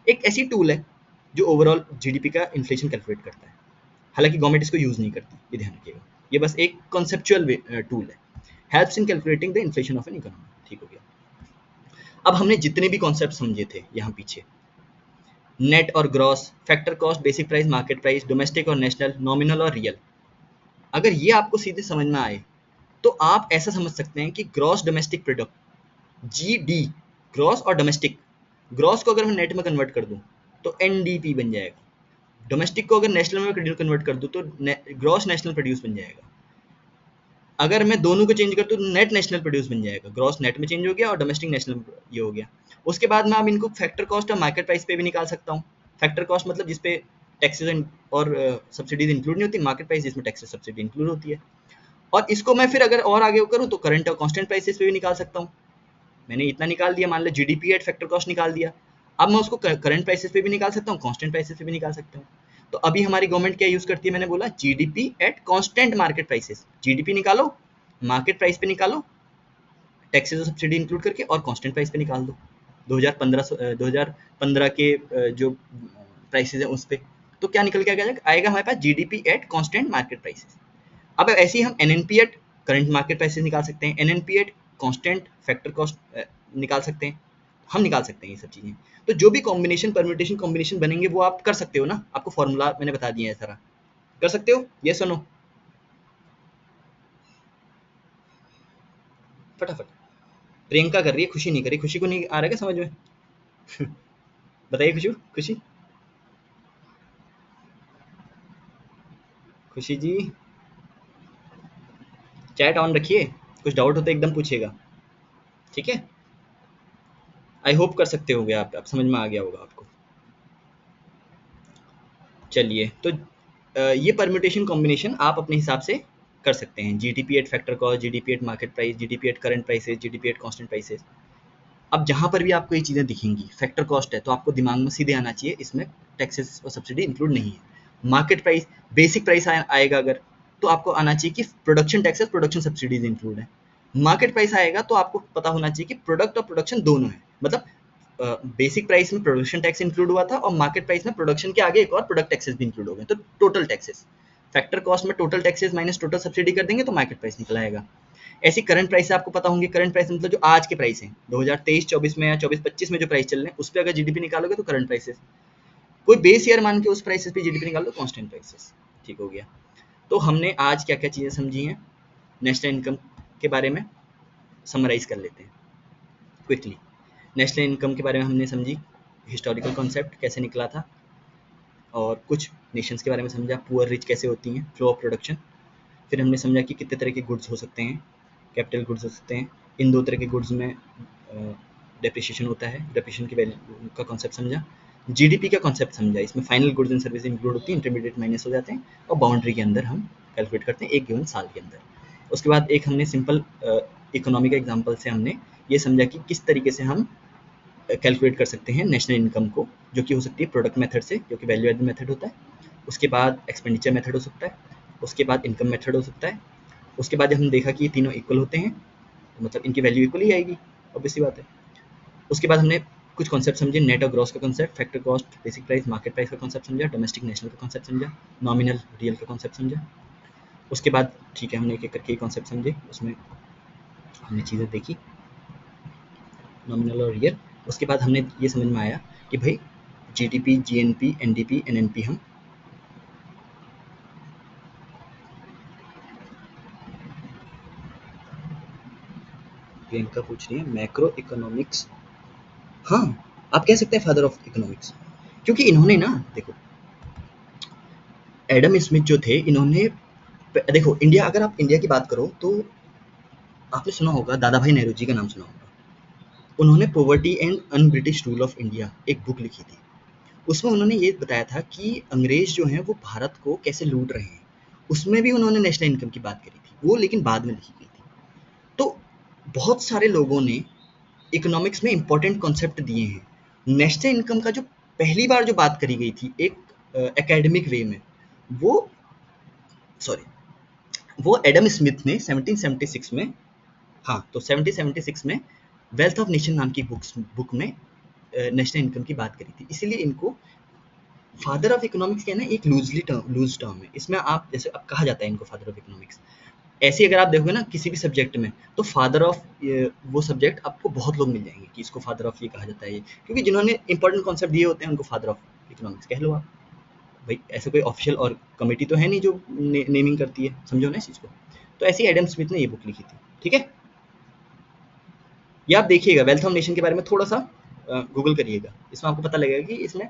एक ऐसी टूल है जो ओवरऑल जीडीपी का इन्फ्लेशन कैलकुलेट करता है। हालांकि गवर्नमेंट इसको यूज नहीं करती, ये ध्यान रखिएगा, ये बस एक कॉन्सेप्चुअल टूल है, helps in calculating the inflation of an economy. ठीक हो गया। अब हमने जितने भी कॉन्सेप्ट समझे थे यहाँ पीछे, नेट और gross, factor cost, basic price, market price, domestic और नेशनल, नॉमिनल और रियल, अगर ये आपको सीधे समझ में आए तो आप ऐसा समझ सकते हैं कि gross domestic product, GD, gross और डोमेस्टिक, ग्रॉस को अगर मैं नेट में कन्वर्ट कर दूं तो एनडीपी बन जाएगा, डोमेस्टिक को अगर नेशनल में कन्वर्ट कर दूं तो ग्रॉस नेशनल प्रोड्यूस बन जाएगा, अगर मैं दोनों को चेंज कर दूं तो नेट नेशनल प्रोड्यूस बन जाएगा, ग्रॉस नेट में चेंज हो गया और डोमेस्टिक नेशनल ये हो गया। उसके बाद मैं अब इनको फैक्टर कॉस्ट और मार्केट प्राइस पे भी निकाल सकता हूँ। फैक्टर कॉस्ट मतलब जिसपे टैक्सेस और सब्सिडीज इंक्लूड नहीं होती, मार्केट प्राइस जिसमें टैक्सेस सब्सिडी इंक्लूड होती है। और इसको मैं फिर अगर और आगे करूँ तो करंट और कांस्टेंट प्राइसेस पे भी निकाल सकता हूँ। मैंने इतना निकाल दिया, मान लो जीडीपी एट फैक्टर कॉस्ट निकाल दिया, अब मैं उसको करंट प्राइसेस पे भी निकाल सकता हूँ, कांस्टेंट प्राइसेस पे भी निकाल सकता हूँ। तो अभी हमारी गवर्नमेंट क्या यूज करती है, मैंने बोला GDP at constant market prices, GDP निकालो, मार्केट प्राइस पे निकालो, टैक्सेस और सब्सिडी इंक्लूड करके, और कांस्टेंट प्राइस पे निकाल दो 2015 के जो प्राइसेस है उस पे, तो क्या निकल के आएगा हमारे पास GDP at constant market prices. अब ऐसे ही हम NNP at current market prices निकाल सकते हैं, NNP at constant factor cost निकाल सकते हैं, हम निकाल सकते हैं ये सब चीजें। तो जो भी कॉम्बिनेशन परम्यूटेशन कॉम्बिनेशन बनेंगे वो आप कर सकते हो ना, आपको फॉर्मूला मैंने बता दिया है सारा, कर सकते हो, ये सुनो फटाफट। प्रियंका कर रही है, खुशी नहीं कर रही, खुशी को नहीं आ रहा है क्या समझ में? बताइए खुशी, खुशी, खुशी जी चैट ऑन रखिए, कुछ डाउट हो तो एकदम पूछिएगा, ठीक है। आई होप कर सकते होगे आप समझ में आ गया होगा आपको। चलिए, तो ये परम्यूटेशन कॉम्बिनेशन आप अपने हिसाब से कर सकते हैं, GDP at factor cost, GDP at market price, GDP at current prices, GDP at constant prices. अब जहाँ पर भी आपको ये चीज़ें दिखेंगी, फैक्टर कॉस्ट है तो आपको दिमाग में सीधे आना चाहिए इसमें टैक्सेस और सब्सिडी इंक्लूड नहीं है। मार्केट प्राइस, बेसिक प्राइस आएगा अगर, तो आपको आना चाहिए कि production taxes, production subsidies include है। मार्केट प्राइस आएगा तो आपको पता होना चाहिए कि प्रोडक्ट और प्रोडक्शन दोनों है, मतलब बेसिक प्राइस में प्रोडक्शन टैक्स इंक्लूड हुआ था और मार्केट प्राइस में प्रोडक्शन के आगे एक और प्रोडक्ट टैक्सेस भी इंक्लूड हो गए, तो टोटल टैक्सेस, फैक्टर कॉस्ट में total taxes minus total subsidy कर देंगे तो मार्केट प्राइस निकल आएगा। ऐसी करंट प्राइस आपको पता होंगे, करंट प्राइस मतलब जो आज के प्राइस हैं 2023-24 में या 24-25 में जो प्राइस चल रहे हैं उस पर अगर जीडीपी निकालोगे तो करंट प्राइसेस, कोई बेस ईयर मान के उस प्राइसेस पे जीडीपी निकाल दो, कांस्टेंट प्राइसेस। ठीक हो गया। तो हमने आज क्या क्या चीज़ें समझी हैं नेशनल इनकम के बारे में, समराइज कर लेते हैं क्विकली। नेशनल इनकम के बारे में हमने समझी, हिस्टोरिकल कॉन्सेप्ट कैसे निकला था, और कुछ नेशंस के बारे में समझा, पुअर रिच कैसे होती हैं, फ्लो ऑफ प्रोडक्शन। फिर हमने समझा कि कितने तरह के गुड्स हो सकते हैं, कैपिटल गुड्स हो सकते हैं, इन दो तरह के गुड्स में डेप्रिशिएशन होता है, डेप्रिशिएशन की वैल्यू का कॉन्सेप्ट समझा, जीडीपी का कॉन्सेप्ट समझा, इसमें final goods and service include होती है, इंटरमीडिएट माइनस हो जाते हैं, और बाउंड्री के अंदर हम कैलकुलेट करते हैं एक गिवन साल के अंदर। उसके बाद एक हमने सिंपल इकोनॉमी का एग्जाम्पल से हमने ये समझा कि किस तरीके से हम कैलकुलेट कर सकते हैं नेशनल इनकम को, जो कि हो सकती है प्रोडक्ट मेथड से, जो कि वैल्यू एडेड मेथड होता है, उसके बाद एक्सपेंडिचर मेथड हो सकता है, उसके बाद इनकम मेथड हो सकता है, उसके बाद जब हम देखा कि ये तीनों इक्वल होते हैं तो मतलब इनकी वैल्यू इक्वल ही आएगी, ऑब्वियसली बात है। उसके बाद हमने कुछ कॉन्सेप्ट समझे, नेट और ग्रॉस का concept, factor cost, basic price, market price का कॉन्सेप्ट समझा, डोमेस्टिक नेशनल का कॉन्सेप्ट समझा, नॉमिनल रियल का कॉन्सेप्ट समझा। उसके बाद ठीक है, हमने एक एक करके कॉन्सेप्ट समझे, उसमें हमने चीज़ें देखी नॉमिनल और रियल। उसके बाद हमने ये समझ में आया कि भाई जीडीपी, जीएनपी, एनडीपी, एनएनपी हम प्रियंका पूछ रही है मैक्रो इकोनॉमिक्स। हाँ, आप कह सकते हैं फादर ऑफ इकोनॉमिक्स, क्योंकि इन्होंने ना देखो एडम स्मिथ जो थे, इन्होंने देखो इंडिया, अगर आप इंडिया की बात करो तो आपने सुना होगा दादा भाई नेहरू जी का नाम सुना होगा। उन्होंने poverty and un British rule of India एक बुक लिखी थी। उसमें उन्होंने ये बताया था कि अंग्रेज जो हैं वो भारत को कैसे लूट रहे हैं। उसमें भी उन्होंने नेशनल इनकम की बात करी थी, वो लेकिन बाद में लिखी गई थी। तो बहुत सारे लोगों ने इकोनॉमिक्स में इंपॉर्टेंट कॉन्सेप्ट दिए हैं। नेशनल इनकम का जो पहली बार जो बात करी गई थी एक एकेडमिक वे में, वो सॉरी वो एडम स्मिथ ने 1776 में, हाँ तो 1776 में वेल्थ ऑफ नेशन नाम की बुक में नेशनल इनकम की बात करी थी। इसीलिए इनको फादर ऑफ इकोनॉमिक्स कहना एक लूज टर्म है। इसमें आप जैसे अब कहा जाता है इनको फादर ऑफ इकोनॉमिक्स, ऐसे अगर आप देखोगे ना किसी भी सब्जेक्ट में, तो फादर ऑफ वो सब्जेक्ट आपको बहुत लोग मिल जाएंगे कि इसको फादर ऑफ ये कहा जाता है, ये क्योंकि जिन्होंने इंपॉर्टेंट कॉन्सेप्ट दिए होते हैं उनको फादर ऑफ इकोनॉमिक्स कह लो आप। भाई ऐसा कोई ऑफिशियल और कमेटी तो है नहीं जो नेमिंग करती है, समझो ना इस चीज़ को। तो ऐसे ही एडम स्मिथ ने ये बुक लिखी थी, ठीक है। ये आप देखिएगा वेल्थ ऑफ नेशन के बारे में थोड़ा सा गूगल करिएगा, इसमें आपको पता लगेगा कि इसमें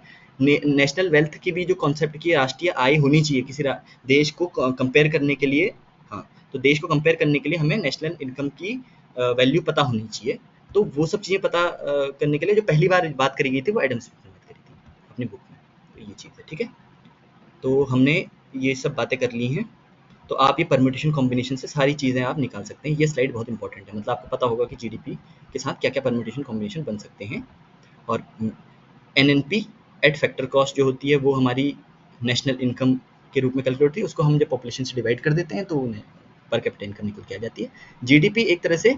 नेशनल वेल्थ की भी जो कॉन्सेप्ट की राष्ट्रीय आय होनी चाहिए किसी देश को कंपेयर करने के लिए। हाँ, तो देश को कंपेयर करने के लिए हमें नेशनल इनकम की वैल्यू पता होनी चाहिए। तो वो सब चीज़ें पता करने के लिए जो पहली बार बात करी गई थी वो एडम स्मिथ ने बात करी थी अपनी बुक में। तो ये चीज़ है, ठीक है। तो हमने ये सब बातें कर ली हैं। तो आप ये परम्यूटेशन कॉम्बिनेशन से सारी चीज़ें आप निकाल सकते हैं। ये स्लाइड बहुत इंपॉर्टेंट है, मतलब आपको पता होगा कि जीडीपी के साथ क्या-क्या परम्यूटेशन कॉम्बिनेशन बन सकते हैं। और एनएनपी एट फैक्टर कॉस्ट जो होती है वो हमारी नेशनल इनकम के रूप में कैलकुलेट होती है। उसको हम जब पॉपुलेशन से डिवाइड कर देते हैं तो उन्हें पर कैपिटा इनकम निकल के आ जाती है। जीडीपी एक तरह से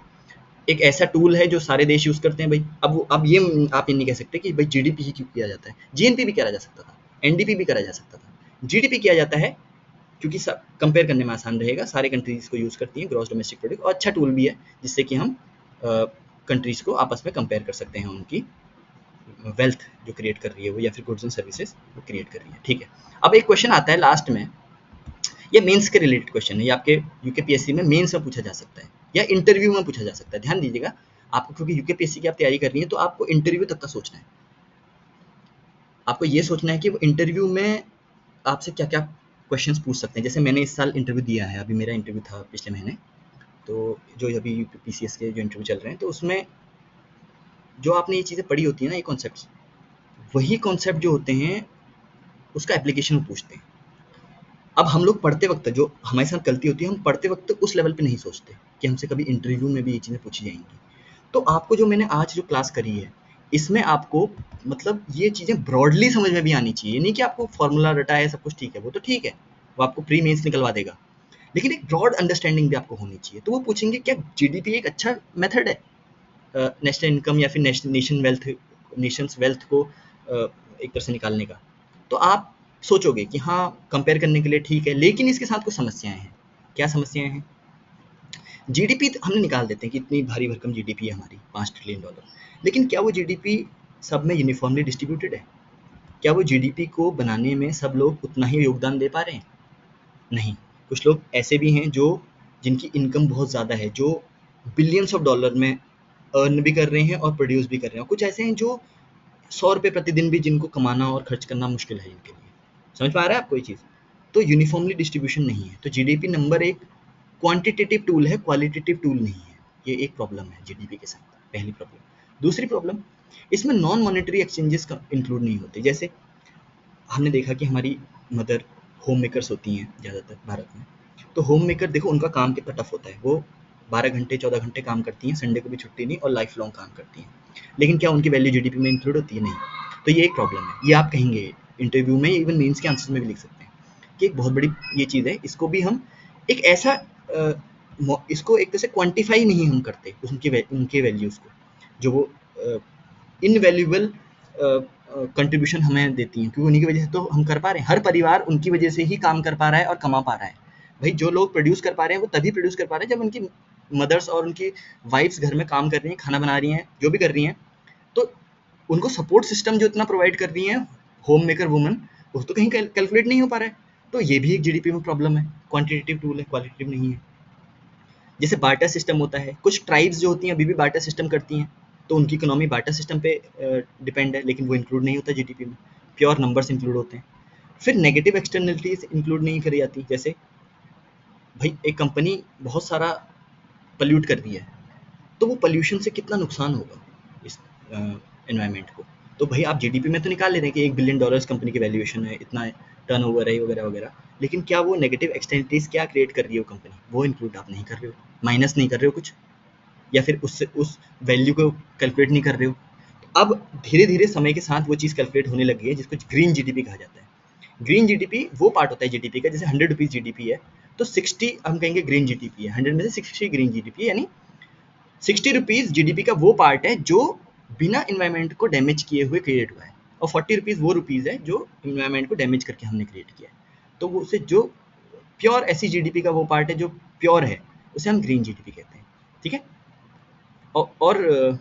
एक ऐसा टूल है जो सारे देश यूज़ करते हैं भाई। अब ये आप ये नहीं कह सकते कि भाई जीडीपी ही क्यों किया जाता है। जीएनपी भी करा जा सकता था, एनडीपी भी करा जा सकता था। जीडीपी किया जाता है क्योंकि सब कंपेयर करने में आसान रहेगा, सारे कंट्रीज को यूज़ करती हैं, ग्रॉस डोमेस्टिक प्रोडक्ट, और अच्छा टूल भी है जिससे कि हम कंट्रीज को आपस में कंपेयर कर सकते हैं, उनकी वेल्थ जो क्रिएट कर रही है वो या फिर गुड्स एंड सर्विसेज वो क्रिएट कर रही है, ठीक है। अब एक क्वेश्चन आता है लास्ट में, ये मेंस के रिलेटेड क्वेश्चन है, ये आपके यूकेपीएससी में मेंस में पूछा जा सकता है या इंटरव्यू में पूछा जा सकता है। ध्यान दीजिएगा आपको, क्योंकि यूकेपीएससी की आप तैयारी कर रही हैं तो आपको इंटरव्यू तक का सोचना है। आपको ये सोचना है कि वो इंटरव्यू में आपसे क्या क्या क्वेश्चंस पूछ सकते हैं। जैसे मैंने इस साल इंटरव्यू दिया है, अभी मेरा इंटरव्यू था पिछले महीने, तो जो अभी यूपीपीसीएस के जो इंटरव्यू चल रहे हैं, तो उसमें जो आपने ये चीज़ें पढ़ी होती है ना, ये कॉन्सेप्ट्स, वही कॉन्सेप्ट जो होते हैं उसका एप्लीकेशन वो पूछते हैं। अब हम लोग पढ़ते वक्त, जो हमारे साथ गलती होती है, हम पढ़ते वक्त उस लेवल पे नहीं सोचते कि हमसे कभी इंटरव्यू में भी ये चीज़ें पूछी जाएंगी। तो आपको जो मैंने आज जो क्लास करी है, इसमें आपको मतलब ये चीज़ें ब्रॉडली समझ में भी आनी चाहिए। नहीं कि आपको फॉर्मूला रटा है सब कुछ ठीक है, वो तो ठीक है, वो आपको प्री मेंस निकलवा देगा, लेकिन एक ब्रॉड अंडरस्टैंडिंग भी आपको होनी चाहिए। तो वो पूछेंगे क्या जीडीपी एक अच्छा मेथड है नेशनल इनकम या फिर नेशंस वेल्थ को एक तरह से निकालने का। तो आप सोचोगे कि हाँ कंपेयर करने के लिए ठीक है, लेकिन इसके साथ कुछ समस्याएं हैं। क्या समस्याएं हैं? जीडीपी हमने निकाल देते हैं कि इतनी भारी भरकम जीडीपी है हमारी, $5 ट्रिलियन, लेकिन क्या वो जीडीपी सब में यूनिफॉर्मली डिस्ट्रीब्यूटेड है? क्या वो जीडीपी को बनाने में सब लोग उतना ही योगदान दे पा रहे हैं? नहीं। कुछ लोग ऐसे भी हैं जो जिनकी इनकम बहुत ज़्यादा है, जो बिलियंस ऑफ डॉलर में अर्न भी कर रहे हैं और प्रोड्यूस भी कर रहे हैं। कुछ ऐसे हैं जो 100 रुपये प्रतिदिन भी जिनको कमाना और खर्च करना मुश्किल है इनके लिए। समझ में आ रहा है आपको ये चीज़? तो यूनिफॉर्मली डिस्ट्रीब्यूशन नहीं है। तो जीडीपी नंबर एक क्वांटिटेटिव टूल है, क्वालिटेटिव टूल नहीं है। ये एक प्रॉब्लम है जीडीपी के साथ, पहली प्रॉब्लम। दूसरी प्रॉब्लम, इसमें नॉन मॉनेटरी एक्सचेंजेस का इंक्लूड नहीं होते। जैसे हमने देखा कि हमारी मदर होम मेकर्स होती हैं ज़्यादातर भारत में, तो होम मेकर देखो उनका काम कितना टफ होता है। वो 12 घंटे 14 घंटे काम करती हैं, संडे को भी छुट्टी नहीं, और लाइफ लॉन्ग काम करती हैं। लेकिन क्या उनकी वैल्यू जीडीपी में इंक्लूड होती है? नहीं। तो ये एक प्रॉब्लम है। ये आप कहेंगे इंटरव्यू में, इवन मेंस के आंसर में भी लिख सकते हैं कि एक बहुत बड़ी ये चीज़ है। इसको भी हम एक ऐसा इसको एक तरह से क्वान्टिफाई नहीं हम करते उनके वैल्यूज़ को, जो वो इनवैल्यूएबल कंट्रीब्यूशन हमें देती हैं, क्योंकि उन्हीं की वजह से तो हम कर पा रहे हैं। हर परिवार उनकी वजह से ही काम कर पा रहा है और कमा पा रहा है। भाई जो लोग प्रोड्यूस कर पा रहे हैं वो तभी प्रोड्यूस कर पा रहे हैं जब उनकी मदर्स और उनकी वाइफ्स घर में काम कर रही हैं, खाना बना रही हैं, जो भी कर रही हैं, तो उनको सपोर्ट सिस्टम जो इतना प्रोवाइड कर रही हैं होम मेकर वुमन, वो तो कहीं कैलकुलेट नहीं हो पा रहा है। तो ये भी एक जीडीपी में प्रॉब्लम है, क्वांटिटेटिव टूल है, क्वालिटेटिव नहीं है। जैसे बार्टर सिस्टम होता है, कुछ ट्राइब्स जो होती हैं अभी भी बार्टर सिस्टम करती हैं, तो उनकी इकोनॉमी बार्टर सिस्टम पे डिपेंड है, लेकिन वो इंक्लूड नहीं होता जीडीपी में, प्योर नंबर्स इंक्लूड होते हैं। फिर नेगेटिव एक्सटर्नलिटीज इंक्लूड नहीं करी जाती, जैसे भाई एक कंपनी बहुत सारा पल्यूट कर रही है, तो वो पॉल्यूशन से कितना नुकसान होगा इस एनवायरनमेंट को, तो भाई आप जीडीपी में तो निकाल ले रहे हैं कि $1 बिलियन कंपनी की वैल्यूएशन है, इतना टर्नओवर है वगैरह वगैरह, लेकिन क्या वो नेगेटिव एक्सटर्नलिटीज क्या क्रिएट कर रही है वो कंपनी, वो इंक्लूड आप नहीं कर रहे हो, माइनस नहीं कर रहे हो कुछ, या फिर उससे उस वैल्यू को कैलकुलेट नहीं कर रहे हो। अब धीरे धीरे समय के साथ वो चीज़ कैलकुलेट होने लगी है, जिसको ग्रीन जीडीपी कहा जाता है। ग्रीन जीडीपी वो पार्ट होता है जीडीपी का, जैसे 100 रुपीज़ जीडीपी है तो 60 हम कहेंगे ग्रीन जीडीपी है, 100 में से 60 ग्रीन जीडीपी है, यानी 60 रुपीज़ जीडीपी का वो पार्ट है जो बिना इन्वायरमेंट को डैमेज किए हुए क्रिएट हुआ है, और 40 रुपीज़ वो रुपीज़ है जो इन्वायरमेंट को डैमेज करके हमने क्रिएट किया है। तो वो उसे जो प्योर ऐसी जीडीपी का वो पार्ट है जो प्योर है, उसे हम ग्रीन जीडीपी कहते हैं, ठीक है। और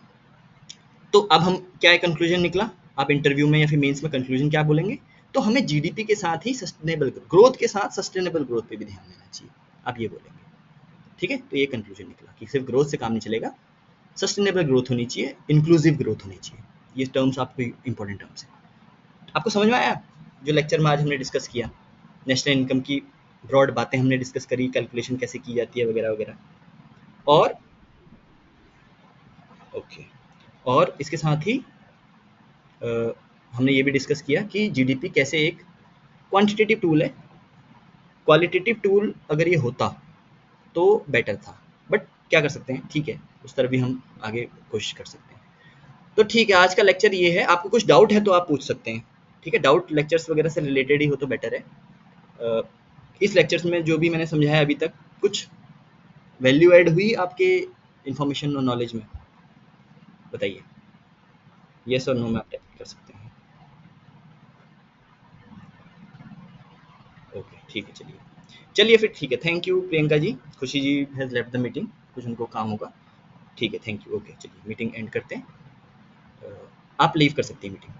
तो अब हम क्या कंक्लूजन निकला, आप इंटरव्यू में या फिर मेंस में कंक्लूजन क्या बोलेंगे, तो हमें जीडीपी के साथ ही सस्टेनेबल ग्रोथ के साथ सस्टेनेबल ग्रोथ पे भी ध्यान देना चाहिए, आप ये बोलेंगे, ठीक है। तो ये कंक्लूजन निकला कि सिर्फ ग्रोथ से काम नहीं चलेगा, सस्टेनेबल ग्रोथ होनी चाहिए, इंक्लूसिव ग्रोथ होनी चाहिए, ये टर्म्स आपको इंपॉर्टेंट टर्म्स हैं। आपको समझ में आया जो लेक्चर में आज हमने डिस्कस किया, नेशनल इनकम की ब्रॉड बातें हमने डिस्कस करी, कैलकुलेशन कैसे की जाती है वगैरह वगैरह। और ओके, और इसके साथ ही हमने ये भी डिस्कस किया कि जीडीपी कैसे एक क्वांटिटेटिव टूल है, क्वालिटेटिव टूल अगर ये होता तो बेटर था, बट क्या कर सकते हैं, ठीक है, उस तरह भी हम आगे कोशिश कर सकते हैं। तो ठीक है, आज का लेक्चर ये है, आपको कुछ डाउट है तो आप पूछ सकते हैं, ठीक है, डाउट लेक्चर्स वगैरह से रिलेटेड ही हो तो बेटर है। इस लेक्चर्स में जो भी मैंने समझाया अभी तक, कुछ वैल्यू ऐड हुई आपके इंफॉर्मेशन और नॉलेज में, बताइए, यस और नो में आप टाइप कर सकते हैं। ओके ठीक है, चलिए फिर ठीक है, थैंक यू प्रियंका जी, खुशी जी हैज़ लेफ्ट द मीटिंग, कुछ उनको काम होगा, ठीक है, थैंक यू, ओके चलिए मीटिंग एंड करते हैं, आप लीव कर सकती हैं मीटिंग।